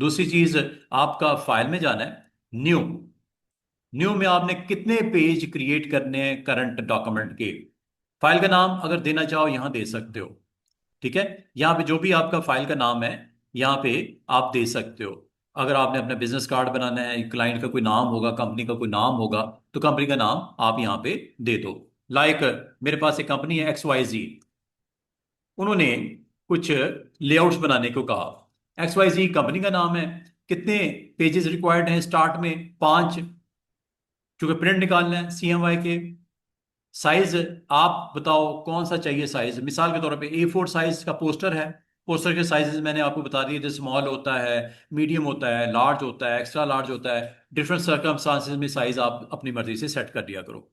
दूसरी चीज, आपका फाइल में जाना है, न्यू। न्यू में आपने कितने पेज क्रिएट करने हैं करंट डॉक्यूमेंट के। फाइल का नाम अगर देना चाहो यहां दे सकते हो। ठीक है। यहाँ पे जो भी आपका फाइल का नाम है, यहाँ पे आप दे सकते हो। अगर आपने अपना बिजनेस कार्ड बनाना है, क्लाइंट का कोई नाम होगा, कंपनी का कोई नाम होगा, तो कंपनी का नाम आप यहाँ पे दे दो। लाइक मेरे पास एक कंपनी है XYZ। उन्होंने कुछ लेआउट्स बनाने को कहा। XYZ कंपनी का नाम है। कितने पेजेस रिक्वायर्ड हैं स्टार्ट में? 5। चूंकि प्रिंट निकालना है CMY के। साइज आप बताओ कौन सा चाहिए साइज। मिसाल के तौर पे A4 साइज का पोस्टर है। पोस्टर के साइजेस मैंने आपको बता दिए, जैसे स्मॉल होता है, मीडियम होता है, लार्ज होता है, एक्स्ट्रा लार्ज होता है। डिफरेंट सर्कमस्टांसेस में साइज आप अपनी मर्जी से सेट कर दिया करो।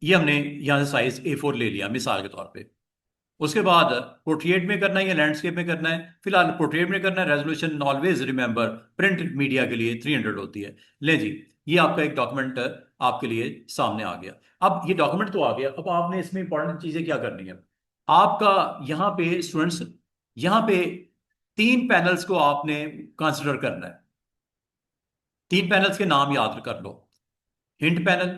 ये हमने यहाँ से साइज A4 ले लिया मिसाल के तौर पे। उसके बाद पोर्ट्रेट में करना है या लैंडस्केप में करना है? फिलहाल पोर्ट्रेट में करना है। Resolution always remember, print media के लिए 300 होती है। ले जी, ये आपका एक डॉक्यूमेंट आपके लिए सामने आ गया। अब ये डॉक्यूमेंट तो आ गया, अब आपने इसमें इंपॉर्टेंट चीजें क्या करनी है। आपका यहाँ पे स्टूडेंट्स, यहाँ पे 3 पैनल्स को आपने कंसिडर करना है। 3 पैनल्स के नाम याद कर लो। Hint panel,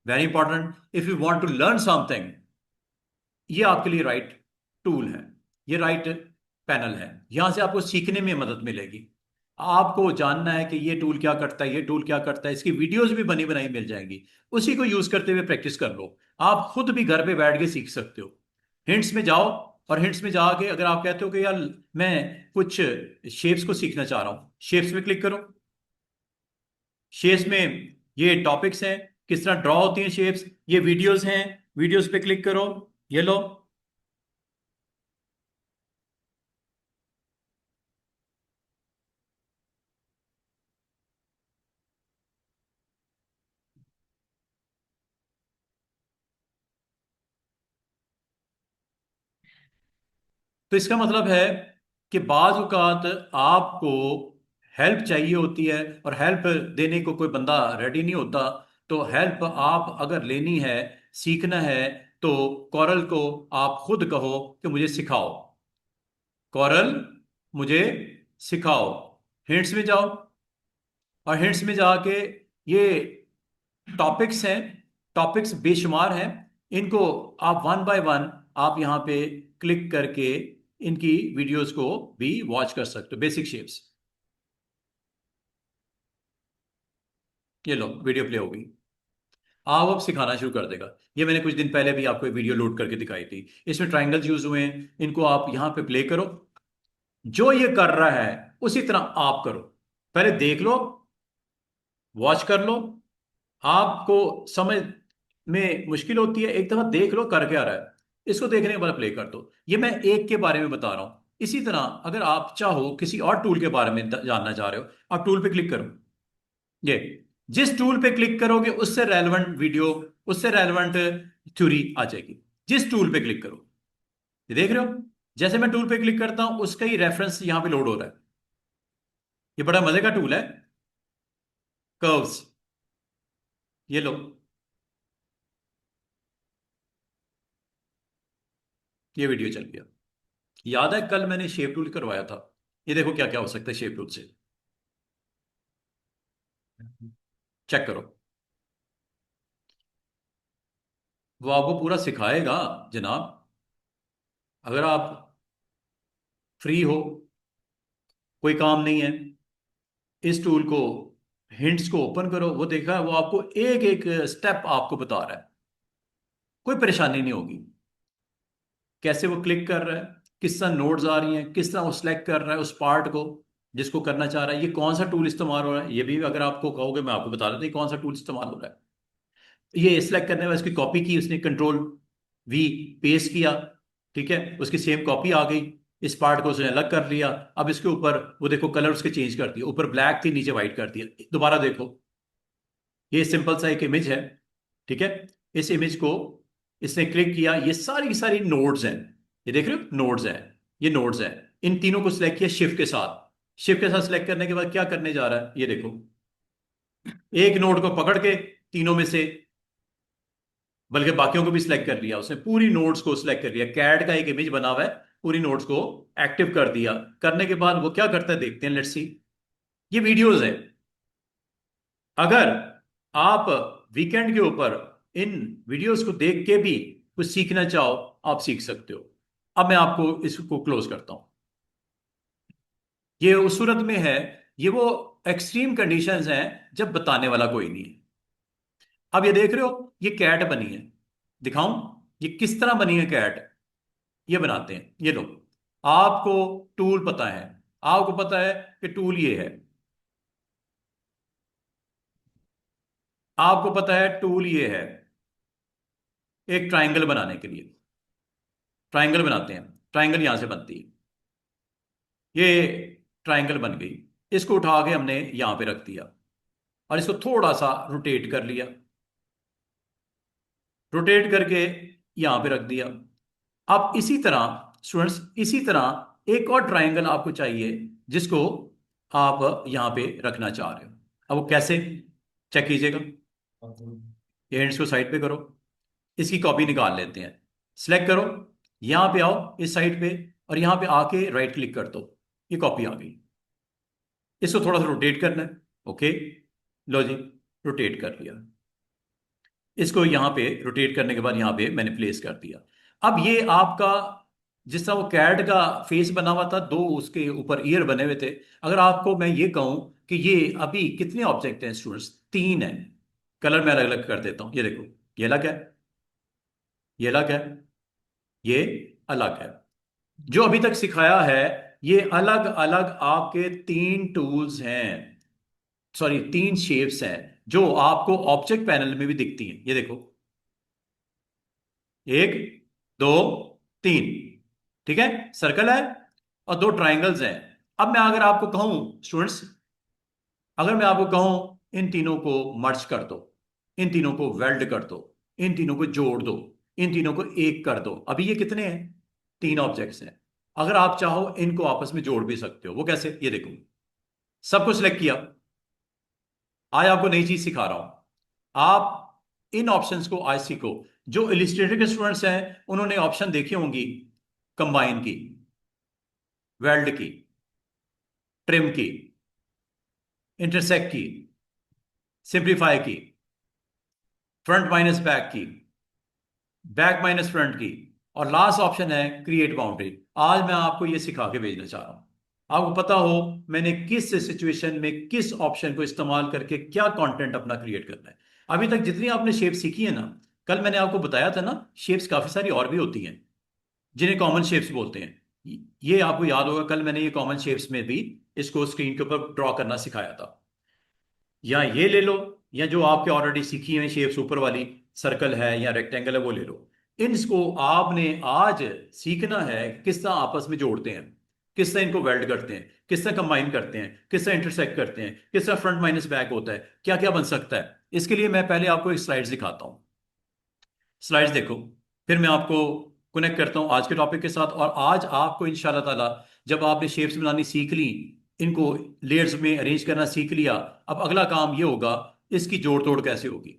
very important if you want to learn something. ये आपके लिए राइट टूल है, ये राइट पैनल है। यहां से आपको सीखने में मदद मिलेगी। आपको जानना है कि ये टूल क्या करता है, ये टूल क्या करता है। इसकी वीडियोस भी बनी बनाई मिल जाएंगी। उसी को यूज करते हुए प्रैक्टिस कर लो। आप खुद भी घर पे बैठ के सीख सकते हो। हिंट्स में जाओ, और हिंट्स में जाके अगर आप कहते हो कि यार मैं कुछ शेप्स को सीखना चाह रहा हूं, शेप्स पे क्लिक करो। शेप्स में ये टॉपिक्स हैं, किस तरह ड्रॉ होती हैं शेप्स। ये वीडियोस हैं, वीडियोस पे क्लिक करो। ये लो। तो इसका मतलब है कि बाज औक़ात आपको हेल्प चाहिए होती है, और हेल्प देने को कोई बंदा रेडी नहीं होता। तो हेल्प आप अगर लेनी है, सीखना है, तो कॉरल को आप खुद कहो कि मुझे सिखाओ। कॉरल, मुझे सिखाओ। हिंट्स में जाओ, और हिंट्स में जाके ये टॉपिक्स हैं, टॉपिक्स बेशुमार हैं। इनको आप वन बाय वन आप यहाँ पे क्लिक करके इनकी वीडियोस को भी वॉच कर सकते हो। बेसिक शेप्स, ये लो वीडियो प्ले हो गई। आप अब सिखाना शुरू कर देगा। ये मैंने कुछ दिन पहले भी आपको एक वीडियो लोड करके दिखाई थी। इसमें ट्राइंगल्स यूज हुए हैं, इनको आप यहाँ पे प्ले करो। जो ये कर रहा है उसी तरह आप करो। पहले देख लो, वॉच कर लो। आपको समझ में मुश्किल होती है, एक दफा देख लो कर क्या रहा है। इसको देखने के बाद प्ले कर दो। ये मैं एक के बारे में बता रहा हूं। इसी तरह अगर आप चाहो किसी और टूल के बारे में जानना चाह रहे हो, आप टूल पे क्लिक करो। ये जिस टूल पे क्लिक करोगे उससे रेलेवेंट वीडियो, उससे रेलेवेंट थ्योरी आ जाएगी। जिस टूल पे क्लिक करो, ये देख रहे हो, जैसे मैं टूल पे क्लिक करता हूं उसका ही रेफरेंस यहां पे लोड हो रहा है। ये बड़ा मजे का टूल है, कर्व्स। ये लो, ये वीडियो चल गया। याद है कल मैंने शेप टूल करवाया था? ये देखो क्या क्या हो सकता है शेप टूल से। चेक करो, वो आपको पूरा सिखाएगा जनाब। अगर आप फ्री हो, कोई काम नहीं है, इस टूल को, हिंट्स को ओपन करो। वो देखा, वो आपको एक एक स्टेप आपको बता रहा है। कोई परेशानी नहीं होगी। कैसे वो क्लिक कर रहा है, किस तरह नोट्स आ रही हैं, किस तरह वो सिलेक्ट कर रहा है उस पार्ट को जिसको करना चाह रहा है। ये कौन सा टूल इस्तेमाल हो रहा है, ये भी अगर आपको कहोगे मैं आपको बता देता हूँ कौन सा टूल इस्तेमाल हो रहा है। ये सिलेक्ट करने में उसकी कॉपी की, उसने Ctrl+V पेस्ट किया। ठीक है, उसकी सेम कॉपी आ गई। इस पार्ट को उसने अलग कर लिया। अब इसके ऊपर वो देखो कलर उसके चेंज कर दिया। ऊपर ब्लैक थी, नीचे व्हाइट कर दिया। दोबारा देखो, ये सिंपल सा एक इमेज है। ठीक है, इस इमेज को इसने क्लिक किया। ये सारी की सारी नोड्स हैं, ये देख रहे हो नोड्स हैं, ये नोड्स हैं। इन तीनों को सिलेक्ट किया शिफ्ट के साथ। शिफ्ट के साथ सिलेक्ट करने के बाद क्या करने जा रहा है ये देखो। एक नोड को पकड़ के तीनों में से, बल्कि बाकियों को भी सिलेक्ट कर लिया उसने, पूरी नोड्स को सिलेक्ट कर लिया। कैड का एक इमेज बना हुआ है, पूरी नोट्स को एक्टिव कर दिया। करने के बाद वो क्या करता है देखते हैं, लेट्स सी। ये वीडियोस है। अगर आप वीकेंड के ऊपर इन वीडियोस को देख के भी कुछ सीखना चाहो, आप सीख सकते हो। अब मैं आपको इसको क्लोज करता हूं। ये उस सूरत में है, ये वो एक्सट्रीम कंडीशंस हैं जब बताने वाला कोई नहीं है। अब ये देख रहे हो, ये कैट बनी है। दिखाऊं ये किस तरह बनी है कैट? ये बनाते हैं, ये लो। आपको टूल पता है, आपको पता है कि टूल ये है। आपको पता है टूल ये है एक ट्रायंगल बनाने के लिए। ट्रायंगल बनाते हैं, ट्रायंगल यहां से बनती है। ये ट्रायंगल बन गई। इसको उठा के हमने यहां पे रख दिया और इसको थोड़ा सा रोटेट कर लिया। रोटेट करके यहां पे रख दिया। अब इसी तरह स्टूडेंट्स, इसी तरह एक और ट्रायंगल आपको चाहिए जिसको आप यहां पे रखना चाह रहे हो। अब वो कैसे, चेक कीजिएगा। ये हैंड्स को साइड पे करो, इसकी कॉपी निकाल लेते हैं। सिलेक्ट करो, यहां पे आओ इस साइड पे, और यहां पे आके राइट क्लिक कर दो। ये कॉपी आ गई। इसको थोड़ा सा रोटेट करना है। ओके, लो जी, रोटेट कर लिया। इसको यहां पे रोटेट करने के बाद यहां पे मैंने प्लेस कर दिया। अब ये आपका, जिस तरह वो कैट का फेस बना हुआ था, दो उसके ऊपर ईयर बने हुए थे। अगर आपको मैं ये कहूं कि ये अभी कितने ऑब्जेक्ट हैं स्टूडेंट्स, तीन हैं। कलर मैं अलग अलग कर देता हूं, ये देखो। ये अलग है, ये अलग है, ये अलग है। जो अभी तक सिखाया है, ये अलग अलग आपके तीन टूल्स हैं, सॉरी तीन शेप्स हैं, जो आपको ऑब्जेक्ट पैनल में भी दिखती हैं। ये देखो, एक, दो, तीन। ठीक है, सर्कल है और दो ट्रायंगल्स हैं। अब मैं अगर आपको कहूं स्टूडेंट्स, अगर मैं आपको कहूं इन तीनों को मर्ज कर दो, इन तीनों को वेल्ड कर दो, इन तीनों को जोड़ दो, इन तीनों को एक कर दो, अभी ये कितने हैं? तीन ऑब्जेक्ट्स हैं। अगर आप चाहो इनको आपस में जोड़ भी सकते हो। वो कैसे, ये देखो। सबको सिलेक्ट किया। आज आपको नई चीज सिखा रहा हूं। आप इन ऑप्शंस को आज सीखो। जो इलिस्ट्रेटर के स्टूडेंट्स हैं उन्होंने ऑप्शन देखी होंगी, कंबाइन की, वेल्ड की, ट्रिम की, इंटरसेक्ट की, सिंप्लीफाई की, फ्रंट माइनस बैक की, बैक माइनस फ्रंट की, और लास्ट ऑप्शन है क्रिएट बाउंड्री। आज मैं आपको ये सिखा के भेजना चाह रहा हूं। आपको पता हो मैंने किस सिचुएशन में किस ऑप्शन को इस्तेमाल करके क्या कंटेंट अपना क्रिएट करना है। अभी तक जितनी आपने शेप सीखी है ना, कल मैंने आपको बताया था ना, शेप्स काफी सारी और भी होती हैं जिन्हें कॉमन शेप्स बोलते हैं। ये आपको याद होगा, कल मैंने ये कॉमन शेप्स में भी इसको स्क्रीन के ऊपर ड्रॉ करना सिखाया था। या ये ले लो, या जो आपके ऑलरेडी सीखी हुई शेप्स ऊपर वाली, सर्कल है या रेक्टेंगल है, वो ले लो। इनको आपने आज सीखना है किस तरह आपस में जोड़ते हैं, किस तरह इनको वेल्ड करते हैं, किस तरह कंबाइन करते हैं, किस तरह इंटरसेक्ट करते हैं, किस तरह फ्रंट माइनस बैक होता है, क्या क्या बन सकता है। इसके लिए मैं पहले आपको एक स्लाइड दिखाता हूँ। स्लाइड्स देखो, फिर मैं आपको कनेक्ट करता हूँ आज के टॉपिक के साथ। और आज आपको इंशाल्लाह ताला, जब आपने शेप्स बनानी सीख ली, इनको लेयर्स में अरेंज करना सीख लिया, अब अगला काम ये होगा इसकी जोड़ तोड़ कैसे होगी,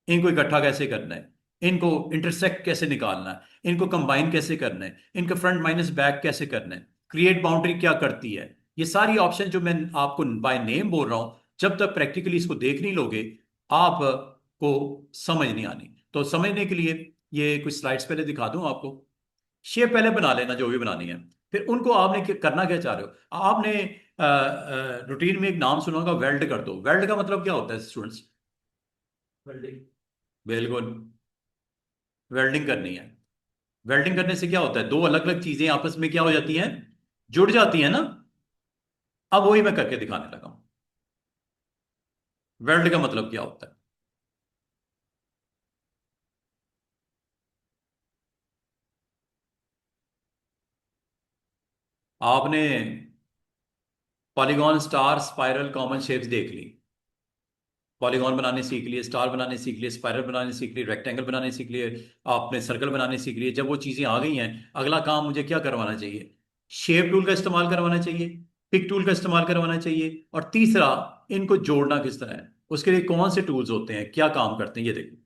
इनको इकट्ठा कैसे करना है, इनको इंटरसेक्ट कैसे निकालना है, इनको कंबाइन कैसे करना है, इनका फ्रंट माइनस बैक कैसे करना है, क्रिएट बाउंड्री क्या करती है। ये सारी ऑप्शन जो मैं आपको बाय नेम बोल रहा हूं, जब तक प्रैक्टिकली इसको देख नहीं लोगे आपको समझ नहीं आनी। तो समझने के लिए ये कुछ स्लाइड्स पहले दिखा दूं आपको। शेप पहले बना लेना जो भी बनानी है, फिर उनको आपने करना क्या चाह रहे हो। आपने रूटीन में एक नाम सुना होगा, वेल्ड कर दो। वेल्ड का मतलब क्या होता है स्टूडेंट्स? वेल्डिंग। बिल्कुल, वेल्डिंग करनी है। वेल्डिंग करने से क्या होता है, दो अलग अलग चीजें आपस में क्या हो जाती हैं, जुड़ जाती हैं ना। अब वही मैं करके दिखाने लगा हूं। वेल्ड का मतलब क्या होता है। आपने polygon, star, spiral, common shapes देख ली। पॉलीगॉन बनाने सीख लिए, स्टार बनाने सीख लिए, स्पाइरल बनाने सीख लिए, रेक्टेंगल बनाने सीख लिए, आपने सर्कल बनाने सीख लिए। जब वो चीजें आ गई हैं, अगला काम मुझे क्या करवाना चाहिए? शेप टूल का इस्तेमाल करवाना चाहिए, पिक टूल का इस्तेमाल करवाना चाहिए, और तीसरा, इनको जोड़ना किस तरह है, उसके लिए कौन से टूल्स होते हैं, क्या काम करते हैं, ये देखो।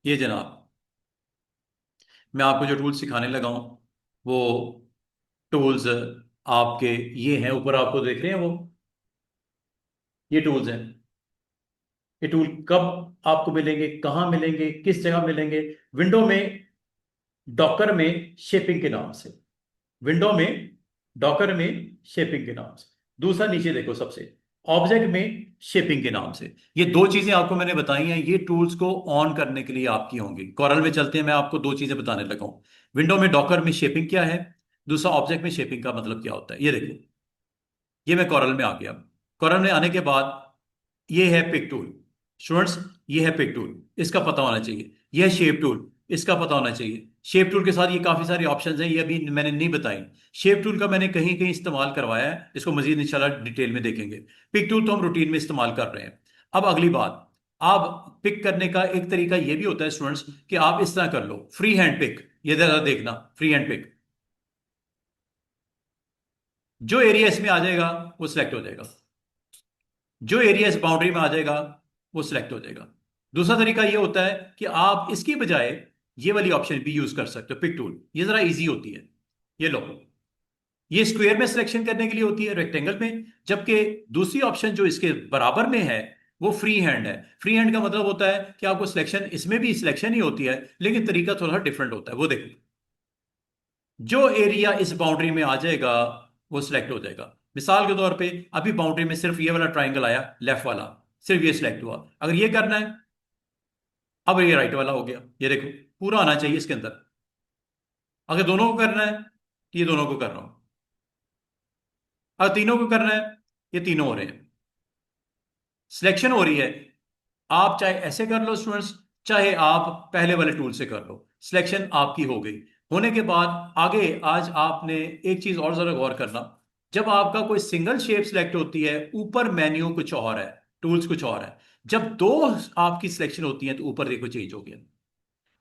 ये जनाब, मैं आपको जो टूल्स सिखाने लगा हूं वो टूल्स आपके ये हैं, ऊपर आपको देख रहे हैं वो, ये टूल्स हैं। ये टूल कब आपको मिलेंगे, कहां मिलेंगे, किस जगह मिलेंगे? विंडो में डॉकर में शेपिंग के नाम से, विंडो में डॉकर में शेपिंग के नाम से। दूसरा नीचे देखो सबसे, ऑब्जेक्ट में शेपिंग के नाम से। ये दो चीजें आपको मैंने बताई हैं, ये टूल्स को ऑन करने के लिए आपकी होंगी। कॉरल में चलते हैं, मैं आपको दो चीजें बताने लगा हूं। विंडो में डॉकर में शेपिंग क्या है, दूसरा ऑब्जेक्ट में शेपिंग का मतलब क्या होता है। ये देखो, ये मैं कॉरल में आ गया। कॉरल में आने के बाद ये है पिक टूल स्टूडेंट्स, ये है पिक टूल, इसका पता होना चाहिए। ये है शेप टूल, इसका पता होना चाहिए। शेप टूल के साथ ये काफी सारी ऑप्शंस हैं, ये अभी मैंने नहीं बताई। शेप टूल का मैंने कहीं कहीं इस्तेमाल करवाया है, इसको मजीद इंशाल्लाह डिटेल में देखेंगे। पिक टूल तो हम रूटीन में इस्तेमाल कर रहे हैं। अब अगली बात, आप पिक करने का एक तरीका ये भी होता है स्टूडेंट्स कि आप इस तरह कर लो, फ्री हैंड पिक। ये जरा देखना, फ्री हैंड पिक, जो एरिया इसमें आ जाएगा वो सिलेक्ट हो जाएगा, जो एरिया इस बाउंड्री में आ जाएगा वो सिलेक्ट हो जाएगा। दूसरा तरीका ये होता है कि आप इसकी बजाय ये वाली ऑप्शन भी यूज कर सकते हो, पिक टूल। ये जरा इजी होती है। ये लो, ये स्क्वायर में सिलेक्शन करने के लिए होती है, रेक्टेंगल में। जबकि दूसरी ऑप्शन जो इसके बराबर में है वो फ्री हैंड है। फ्री हैंड का मतलब होता है कि आपको सिलेक्शन, इसमें भी सिलेक्शन ही होती है लेकिन तरीका थोड़ा डिफरेंट होता है। वो देखो, जो एरिया इस बाउंड्री में आ जाएगा वो सिलेक्ट हो जाएगा। मिसाल के तौर पे अभी बाउंड्री में सिर्फ ये वाला ट्राइंगल आया, लेफ्ट वाला, सिर्फ ये सिलेक्ट हुआ। अगर ये करना है, अब ये राइट वाला हो गया। ये देखो, पूरा आना चाहिए इसके अंदर। अगर दोनों को करना है तो ये दोनों को कर रहा हूं, अगर तीनों को करना है ये तीनों हो रहे हैं, सिलेक्शन हो रही है। आप चाहे ऐसे कर लो स्टूडेंट्स, चाहे आप पहले वाले टूल से कर लो, सिलेक्शन आपकी हो गई। होने के बाद आगे आज आपने एक चीज और जरा गौर करना, जब आपका कोई सिंगल शेप सिलेक्ट होती है ऊपर मेन्यू कुछ और है, टूल्स कुछ और है। जब दो आपकी सिलेक्शन होती है तो ऊपर देखो चेंज हो गया।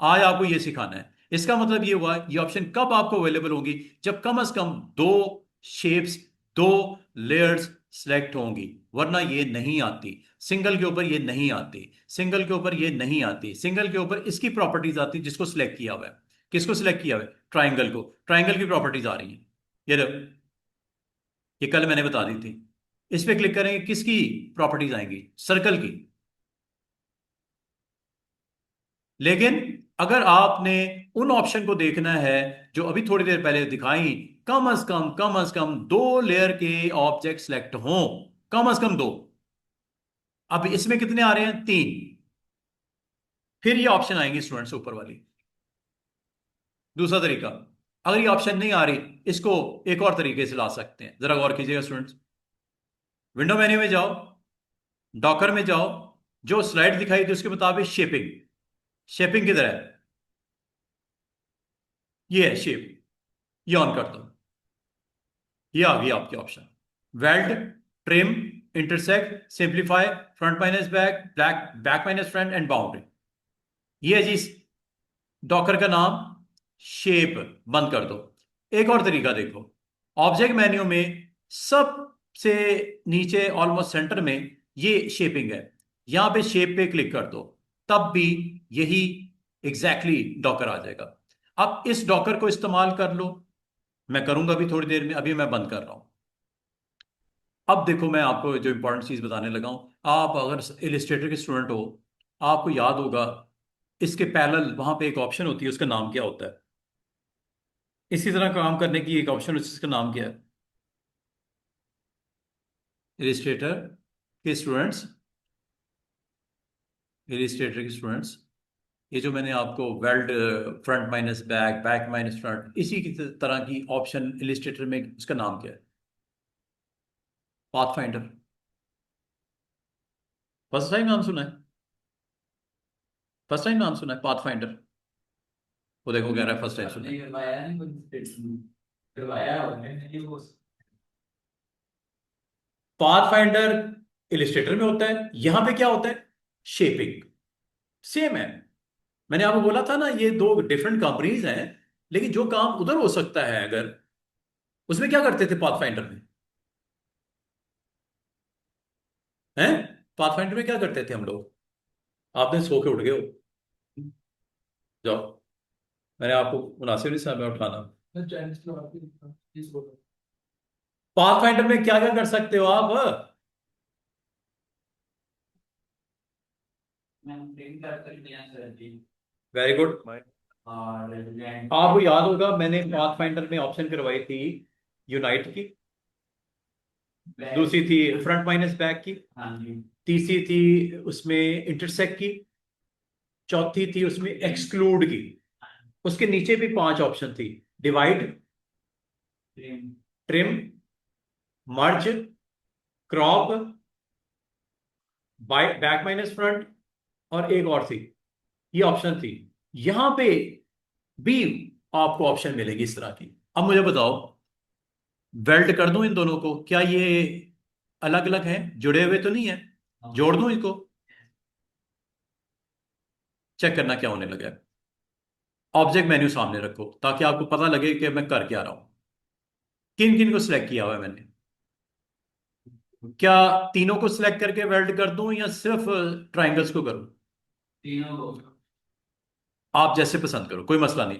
आज आपको ये सिखाना है। इसका मतलब ये हुआ, ये ऑप्शन कब आपको अवेलेबल होगी, जब कम से कम दो शेप्स, दो लेयर्स सिलेक्ट होंगी, वरना ये नहीं आती। सिंगल के ऊपर ये नहीं आती, सिंगल के ऊपर ये नहीं आती, सिंगल के ऊपर इसकी प्रॉपर्टीज आती जिसको सिलेक्ट किया हुआ है। किसको सिलेक्ट किया हुआ है? ट्राइंगल को। ट्राइंगल की प्रॉपर्टीज आ रही हैं, ये देखो, ये कल मैंने बता दी थी। इस पे क्लिक करेंगे, किसकी प्रॉपर्टीज आएंगी? सर्कल की। लेकिन अगर आपने उन ऑप्शन को देखना है जो अभी थोड़ी देर पहले दिखाई, कम से कम दो लेयर के ऑब्जेक्ट सेलेक्ट हों, कम से कम दो। अब इसमें कितने आ रहे हैं? तीन। फिर ये ऑप्शन आएंगे स्टूडेंट्स ऊपर वाली। दूसरा तरीका, अगर ये ऑप्शन नहीं आ रही, इसको एक और तरीके से ला सकते हैं, जरा गौर कीजिएगा स्टूडेंट्स। विंडो मेन्यू में जाओ, डॉकर में जाओ, जो स्लाइड दिखाई थी उसके मुताबिक शेपिंग, शेपिंग किधर है? ये है शेप, ये ऑन कर दो। ये आ गया आपके option, weld, trim, intersect, simplify, front minus back, back back minus front end boundary. ये है जी डॉकर का नाम। शेप बंद कर दो। एक और तरीका देखो, ऑब्जेक्ट मेन्यू में सबसे नीचे ऑलमोस्ट सेंटर में ये शेपिंग है, यहां पे शेप पे क्लिक कर दो, तब भी यही एग्जैक्टली डॉकर आ जाएगा। अब इस डॉकर को इस्तेमाल कर लो, मैं करूंगा अभी थोड़ी देर में, अभी मैं बंद कर रहा हूं। अब देखो, मैं आपको जो इंपॉर्टेंट चीज बताने लगा हूं, आप अगर इलिस्ट्रेटर के स्टूडेंट हो, आपको याद होगा इसके पैरेलल वहां पे एक ऑप्शन होती है, उसका नाम क्या होता है? इसी तरह काम करने की एक ऑप्शन, उसका नाम क्या है? इलिस्ट्रेटर के स्टूडेंट्स, इलिस्ट्रेटर के स्टूडेंट्स, ये जो मैंने आपको weld, front minus back, back minus front, इसी की तरह की ऑप्शन इलिस्ट्रेटर में, उसका नाम क्या है? Path finder. फर्स्ट टाइम नाम सुना है? फर्स्ट टाइम नाम सुना है पाथ फाइंडर? वो देखो कह रहा है फर्स्ट टाइम सुना है। पाथ फाइंडर इलिस्ट्रेटर में होता है, यहां पे क्या होता है? शेपिंग। सेम है। मैंने आपको बोला था ना, ये दो डिफरेंट कंपनीज हैं, लेकिन जो काम उधर हो सकता है अगर, उसमें क्या करते थे पाथ फाइंडर में? हैं? पाथ फाइंडर में क्या करते थे हम लोग? आपने सो के उठ गए हो। जाओ, मैंने आपको मुनासिब नहीं समझा उठाना। पाथ फाइंडर में क्या क्या कर सकते हो आप? Very good. आपको याद होगा मैंने पाथ फाइंडर में ऑप्शन करवाई थी यूनाइट की, दूसरी थी फ्रंट माइनस बैक की, तीसरी थी उसमें इंटरसेक्ट की, चौथी थी उसमें एक्सक्लूड की। उसके नीचे भी 5 ऑप्शन थी: डिवाइड, ट्रिम, मर्ज, क्रॉप, बैक माइनस फ्रंट, और एक और थी। ये ऑप्शन थी। यहां पे भी आपको ऑप्शन मिलेगी इस तरह की। अब मुझे बताओ, वेल्ट कर दूं इन दोनों को? क्या ये अलग अलग हैं, जुड़े हुए तो नहीं है? जोड़ दूं इनको? चेक करना क्या होने लगा है। ऑब्जेक्ट मेन्यू सामने रखो ताकि आपको पता लगे कि मैं कर क्या रहा हूं। किन किन को सिलेक्ट किया हुआ है मैंने? क्या तीनों को सिलेक्ट करके वेल्ट कर दूं या सिर्फ ट्राइंगल्स को करूं? आप जैसे पसंद करो, कोई मसला नहीं।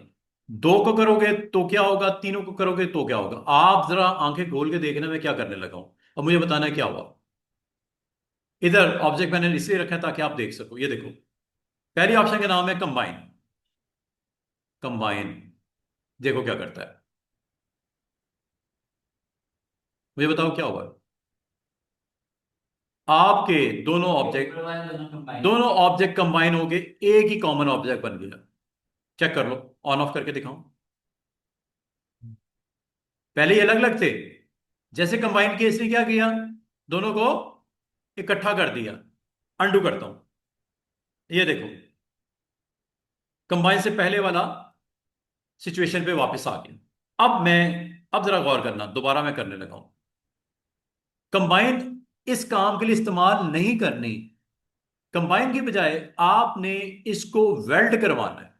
दो को करोगे तो क्या होगा, तीनों को करोगे तो क्या होगा? आप जरा आंखें खोल के देखना मैं क्या करने लगा हूं। अब मुझे बताना है क्या हुआ। इधर ऑब्जेक्ट मैंने इसलिए रखा है ताकि आप देख सको। ये देखो, पहली ऑप्शन का नाम है कंबाइन। कंबाइन, देखो क्या करता है। मुझे बताओ क्या हुआ। आपके दोनों ऑब्जेक्ट कंबाइन हो गए, एक ही कॉमन ऑब्जेक्ट बन गया। चेक कर लो, ऑन ऑफ करके दिखाऊं? पहले ही अलग अलग थे। जैसे कंबाइन केस ने क्या किया, दोनों को इकट्ठा कर दिया। अंडू करता हूं, ये देखो, कंबाइन से पहले वाला सिचुएशन पे वापस आ गया। अब जरा गौर करना, दोबारा मैं करने लगा हूं। कंबाइन इस काम के लिए इस्तेमाल नहीं करनी। कंबाइन की बजाय आपने इसको वेल्ड करवाना है।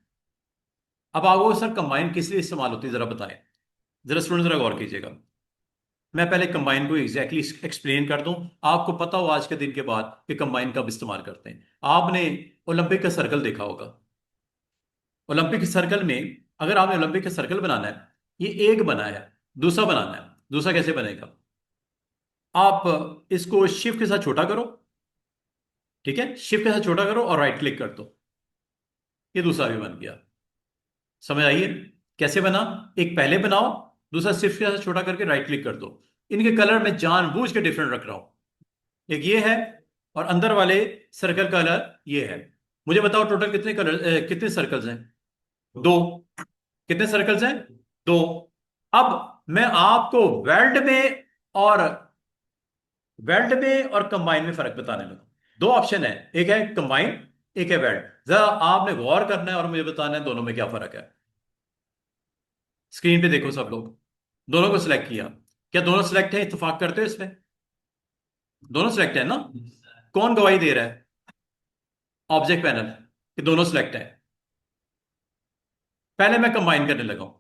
अब आपको सर कंबाइन किस लिए इस्तेमाल होती है जरा बताएं। जरा स्टूडेंट जरा गौर कीजिएगा। मैं पहले कंबाइन को एग्जैक्टली एक्सप्लेन कर दूं, आपको पता हो आज के दिन के बाद कि कंबाइन कब इस्तेमाल करते हैं। आपने ओलंपिक का सर्कल देखा होगा। ओलंपिक सर्कल में, अगर आपने ओलंपिक का सर्कल बनाना है, ये एक बना है, दूसरा बनाना है। दूसरा कैसे बनेगा? आप इसको शिफ्ट के साथ छोटा करो, ठीक है, शिफ्ट के साथ छोटा करो और राइट क्लिक कर दो। ये दूसरा भी बन गया। समझ आइए कैसे बना? एक पहले बनाओ, दूसरा शिफ्ट के साथ छोटा करके राइट क्लिक कर दो। इनके कलर में जानबूझ के डिफरेंट रख रहा हूं। एक ये है और अंदर वाले सर्कल कलर ये है। मुझे बताओ टोटल कितने कलर, कितने सर्कल्स हैं? दो। कितने सर्कल्स हैं? दो। अब मैं आपको और वेल्ड में कंबाइन में फर्क बताने लगा। दो ऑप्शन है, एक है कंबाइन, एक है वेल्ड। जरा आपने गौर करना है और मुझे बताना है दोनों में क्या फर्क है। स्क्रीन पे देखो सब लोग, दोनों को सिलेक्ट किया। क्या दोनों सिलेक्ट है? इत्तेफाक करते हो इस पे? दोनों सिलेक्ट है ना? कौन गवाही दे रहा है? ऑब्जेक्ट पैनल कि दोनों सिलेक्ट है। पहले मैं कंबाइन करने लगा हूं,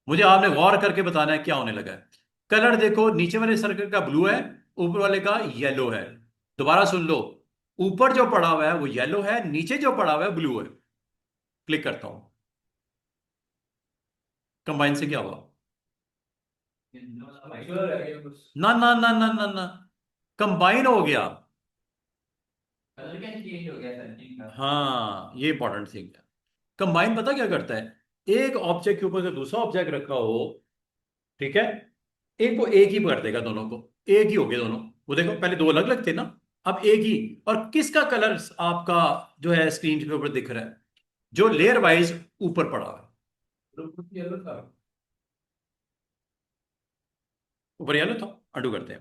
मुझे आपने गौर करके बताना है क्या होने लगा है। कलर देखो, नीचे वाले सर्कल का ब्लू है, ऊपर वाले का येलो है। दोबारा सुन लो, ऊपर जो पड़ा हुआ है वो येलो है, नीचे जो पड़ा हुआ है ब्लू है। क्लिक करता हूं, कंबाइन से क्या हुआ? ना ना ना ना ना ना, कंबाइन हो गया। हाँ, ये इंपॉर्टेंट थिंग है। कंबाइन पता क्या करता है? एक ऑब्जेक्ट के ऊपर जो दूसरा ऑब्जेक्ट रखा हो, ठीक है, एक को एक ही कर देगा, दोनों को एक ही हो गए दोनों। वो देखो पहले दो अलग अलग थे ना, अब एक ही। और किसका कलर आपका जो है स्क्रीन के ऊपर दिख रहा है? जो लेयर वाइज ऊपर पड़ा है। ऊपर येलो था, अंडू करते हैं।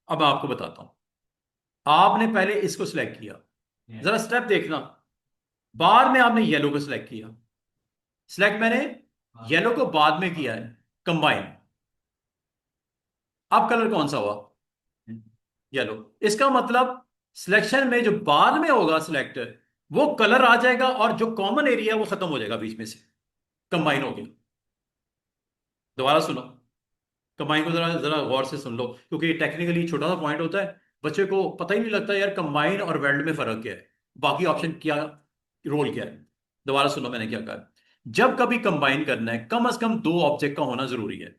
अब मैं आपको बताता हूं। आपने पहले इसको सिलेक्ट किया, जरा स्टेप देखना। बाद में आपने येलो को सिलेक्ट किया। सिलेक्ट मैंने येलो को बाद में किया है, कंबाइन। अब कलर कौन सा हुआ? येलो। इसका मतलब सिलेक्शन में जो बाद में होगा सिलेक्ट, वो कलर आ जाएगा और जो कॉमन एरिया है वो खत्म हो जाएगा बीच में से। कंबाइन हो गया। दोबारा सुनो, कंबाइन को जरा जरा गौर से सुन लो, क्योंकि टेक्निकली छोटा सा पॉइंट होता है, बच्चे को पता ही नहीं लगता यार कंबाइन और वेल्ड में फर्क क्या है, बाकी ऑप्शन क्या रोल क्या है। दोबारा सुनो मैंने क्या कहा। जब कभी कंबाइन करना है, कम से कम दो ऑब्जेक्ट का होना जरूरी है।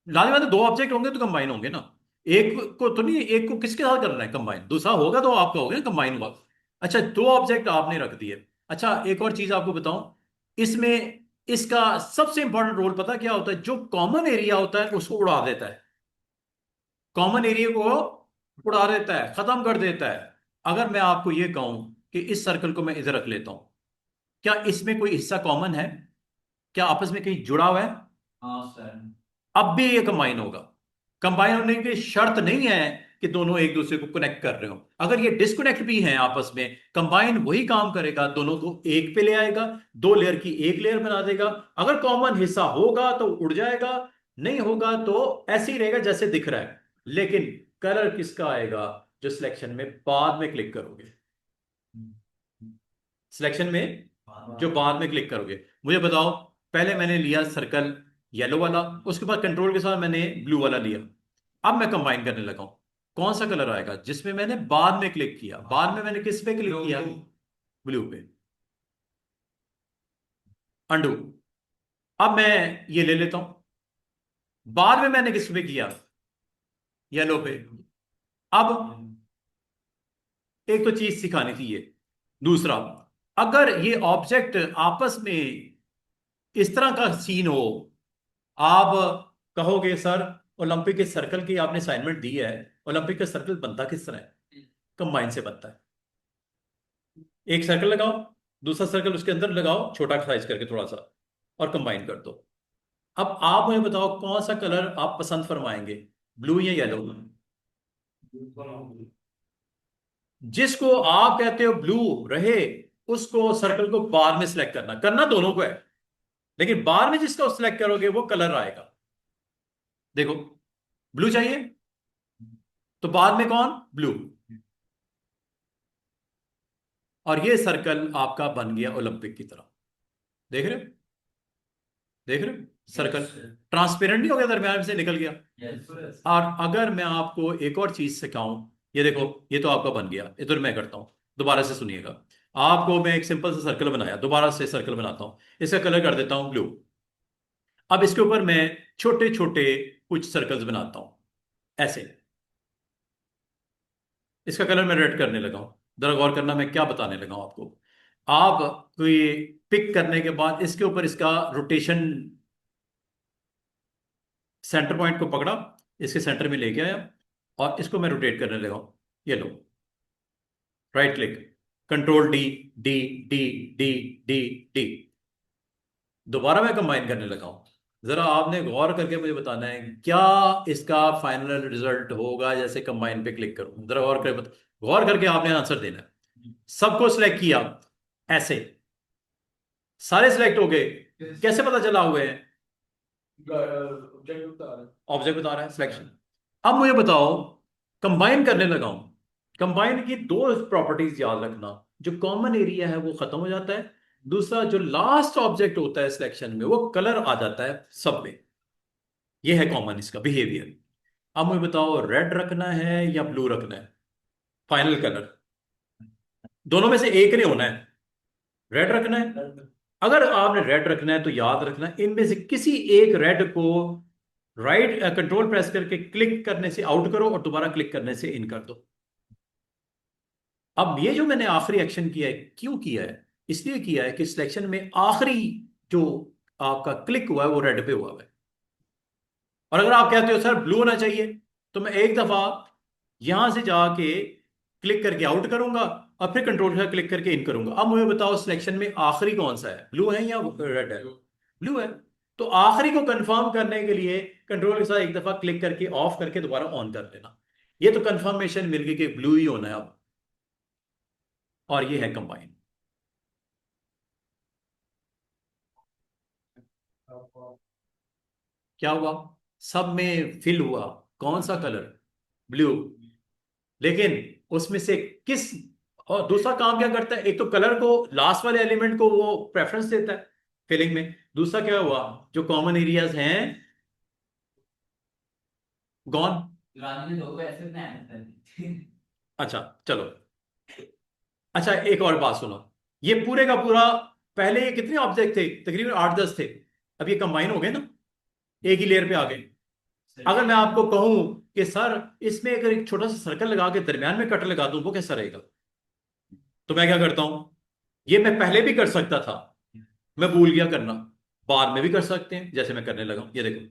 लाने वाले दो ऑब्जेक्ट होंगे तो कंबाइन होंगे ना। एक को तो नहीं, एक को किसके साथ करना है कंबाइन, दूसरा होगा तो आपका हो गया कंबाइन हुआ। अच्छा, दो ऑब्जेक्ट आपने रख दिए। अच्छा, एक और चीज आपको बताऊं, इसमें इसका सबसे इंपॉर्टेंट रोल पता क्या होता है, जो कॉमन एरिया होता है उसको उड़ा देता है। कॉमन एरिया को उड़ा देता है, खत्म कर देता है। अगर मैं आपको यह कहूं कि इस सर्कल को मैं इधर रख लेता हूं, क्या इसमें कोई हिस्सा कॉमन है? क्या आपस में कहीं जुड़ा हुआ है? हाँ सर। अब भी ये कंबाइन होगा। कंबाइन होने की शर्त नहीं है कि दोनों एक दूसरे को कनेक्ट कर रहे हो। अगर ये डिस्कनेक्ट भी हैं आपस में, कंबाइन वही काम करेगा, दोनों को एक पे ले आएगा, दो लेयर की एक लेयर बना देगा। अगर कॉमन हिस्सा होगा तो उड़ जाएगा, नहीं होगा तो ऐसे ही रहेगा जैसे दिख रहा है। लेकिन कलर किसका आएगा? जो सिलेक्शन में बाद में क्लिक करोगे। सिलेक्शन में जो बाद में क्लिक करोगे। मुझे बताओ, पहले मैंने लिया सर्कल येलो वाला, उसके बाद कंट्रोल के साथ मैंने ब्लू वाला लिया। अब मैं कंबाइन करने लगा हूं, कौन सा कलर आएगा जिसमें मैंने बाद में क्लिक किया? बाद में मैंने किस पे क्लिक किया? ब्लू पे। अंडू। अब मैं ये ले लेता हूं, बाद में मैंने किस पे किया? येलो पे। अब एक तो चीज सिखानी थी ये। दूसरा, अगर ये ऑब्जेक्ट आपस में इस तरह का सीन हो, आप कहोगे सर ओलंपिक के सर्कल की आपने असाइनमेंट दी है, ओलंपिक का सर्कल बनता किस तरह है? कंबाइन से बनता है। एक सर्कल लगाओ, दूसरा सर्कल उसके अंदर लगाओ छोटा साइज करके थोड़ा सा, और कंबाइन कर दो। अब आप मुझे बताओ कौन सा कलर आप पसंद फरमाएंगे, ब्लू या येलो? जिसको आप कहते हो ब्लू रहे, उसको सर्कल को बार में सिलेक्ट करना, करना दोनों को है, लेकिन बार में जिसका सिलेक्ट करोगे वो कलर आएगा। देखो, ब्लू चाहिए तो बाद में कौन? ब्लू। और ये सर्कल आपका बन गया ओलंपिक की तरह। देख रहे हो? देख रहे हो सर्कल? ट्रांसपेरेंट नहीं हो गया, दरम्यान से निकल गया। और अगर मैं आपको एक और चीज सिखाऊं, ये देखो, ये तो आपका बन गया, इधर मैं करता हूं। दोबारा से सुनिएगा। आपको मैं एक सिंपल सा सर्कल बनाया, दोबारा से सर्कल बनाता हूं। इसका कलर कर देता हूं ब्लू। अब इसके ऊपर मैं छोटे छोटे कुछ सर्कल्स बनाता हूं, ऐसे। इसका कलर मैं रेड करने लगा हूं। जरा गौर करना मैं क्या बताने लगा हूं आपको। आप कोई पिक करने के बाद इसके ऊपर इसका रोटेशन, सेंटर पॉइंट को पकड़ा, इसके सेंटर में लेके आया, और इसको मैं रोटेट करने लगा हूं। ये लो, right click, control D, D, D, D, D, D. दोबारा मैं कंबाइन करने लगा हूं। जरा आपने गौर करके मुझे बताना है क्या इसका फाइनल रिजल्ट होगा जैसे कंबाइन पे क्लिक करूं। जरा गौर करके गौर करके आपने आंसर देना है। सबको सिलेक्ट किया, ऐसे सारे सिलेक्ट हो गए। कैसे पता चला हुए हैं? ऑब्जेक्ट बता रहा है सिलेक्शन। अब मुझे बताओ, कंबाइन करने लगा हूं। कंबाइन की दो प्रॉपर्टीज याद रखना, जो कॉमन एरिया है वो खत्म हो जाता है, दूसरा जो लास्ट ऑब्जेक्ट होता है सिलेक्शन में वो कलर आ जाता है सब में। ये है कॉमन इसका बिहेवियर। अब मुझे बताओ, रेड रखना है या ब्लू रखना है फाइनल कलर? दोनों में से एक ने होना है। रेड रखना है। अगर आपने रेड रखना है तो याद रखना, इनमें से किसी एक रेड को राइट कंट्रोल प्रेस करके क्लिक करने से आउट करो और दोबारा क्लिक करने से इन कर दो। अब ये जो मैंने आखिरी एक्शन किया है, क्यों किया है? इसलिए किया है कि सिलेक्शन में आखिरी जो आपका क्लिक हुआ है वो रेड पे हुआ है। और अगर आप कहते हो सर ब्लू होना चाहिए, तो मैं एक दफा यहां से जाके क्लिक करके आउट करूंगा, और फिर कंट्रोल का क्लिक करके इन करूंगा। अब मुझे बताओ सिलेक्शन में आखिरी कौन सा है, ब्लू है या रेड है? ब्लू है। तो आखिरी को कंफर्म करने के लिए कंट्रोल के साथ एक दफा क्लिक करके ऑफ करके दोबारा ऑन कर देना। ये तो कंफर्मेशन मिल गई कि ब्लू ही होना है अब। और ये है कंबाइन। क्या हुआ? सब में फिल हुआ। कौन सा कलर? ब्लू। लेकिन उसमें से किस, और दूसरा काम क्या करता है, एक तो कलर को, लास्ट वाले एलिमेंट को वो प्रेफरेंस देता है फिलिंग में। दूसरा क्या हुआ, जो कॉमन एरियाज हैं गॉन। अच्छा चलो। अच्छा, एक और बात सुनो। ये पूरे का पूरा, पहले ये कितने ऑब्जेक्ट थे, तकरीबन 8-10 थे, अब ये कंबाइन हो गए ना, एक ही लेयर पे आ गए। अगर मैं आपको कहूं कि सर इसमें अगर एक छोटा सा सर्कल लगा के दरमियान में कटर लगा दूं, वो कैसा रहेगा, तो मैं क्या करता हूं, ये मैं पहले भी कर सकता था, मैं भूल गया करना, बाद में भी कर सकते हैं, जैसे मैं करने लगा हूं, ये देखो,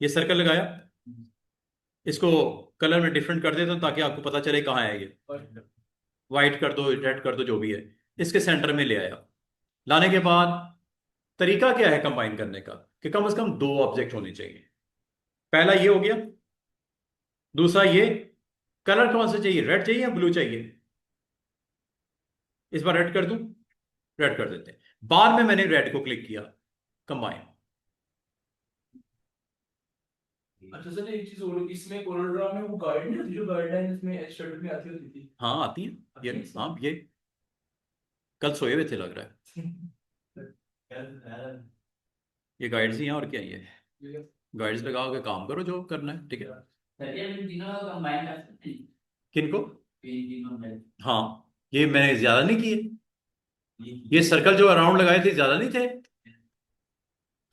ये सर्कल लगाया, इसको कलर में डिफरेंट कर देता हूं ताकि आपको पता चले कहाँ है ये, व्हाइट कर दो, रेड कर दो, जो भी है, इसके सेंटर में ले आया। लाने के बाद तरीका क्या है कंबाइन करने का, कि कम से कम दो ऑब्जेक्ट होने चाहिए। पहला ये हो गया, दूसरा ये, कलर कौन सा चाहिए, रेड चाहिए या ब्लू चाहिए, इस बार रेड कर दूं, रेड कर देते हैं, बाद में मैंने रेड को क्लिक किया, कंबाइन। अच्छा सर, एक चीज और, इसमें कोलोड्रा में वो गाइड नहीं होती जो गाइडलाइन इसमें एचटीएमएल में आती होती थी? हाँ आती है ये, आती है सर? हाँ ये कल सोए हुए थे लग रहा है, ये गाइड्स ही हैं और क्या ही है, गाइड्स लगा के काम करो जो करना है, ठीक है। सर ये इन तीनों का कंबाइन कर सकते हैं? किनको, इन तीनों में हाँ, ये मैंने ज्यादा नहीं किए, ये सर्कल जो अराउंड लगाए थे ज्यादा नहीं थे,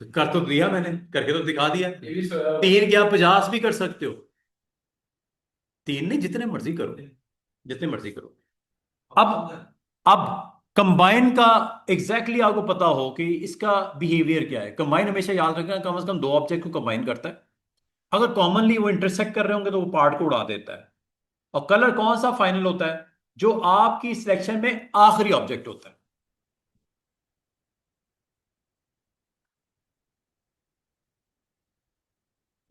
कर तो दिया मैंने, करके तो दिखा दिया। ये भी तीन क्या 50 भी कर सकते हो, तीन नहीं, जितने मर्जी करो, जितने मर्जी करो। अब अब कंबाइन का एग्जैक्टली आपको पता हो कि इसका बिहेवियर क्या है। कंबाइन हमेशा याद रखना कम से कम दो ऑब्जेक्ट को कंबाइन करता है, अगर कॉमनली वो इंटरसेक्ट कर रहे होंगे तो वो पार्ट को उड़ा देता है। और कलर कौन सा फाइनल होता है, जो आपकी सिलेक्शन में आखिरी ऑब्जेक्ट होता है।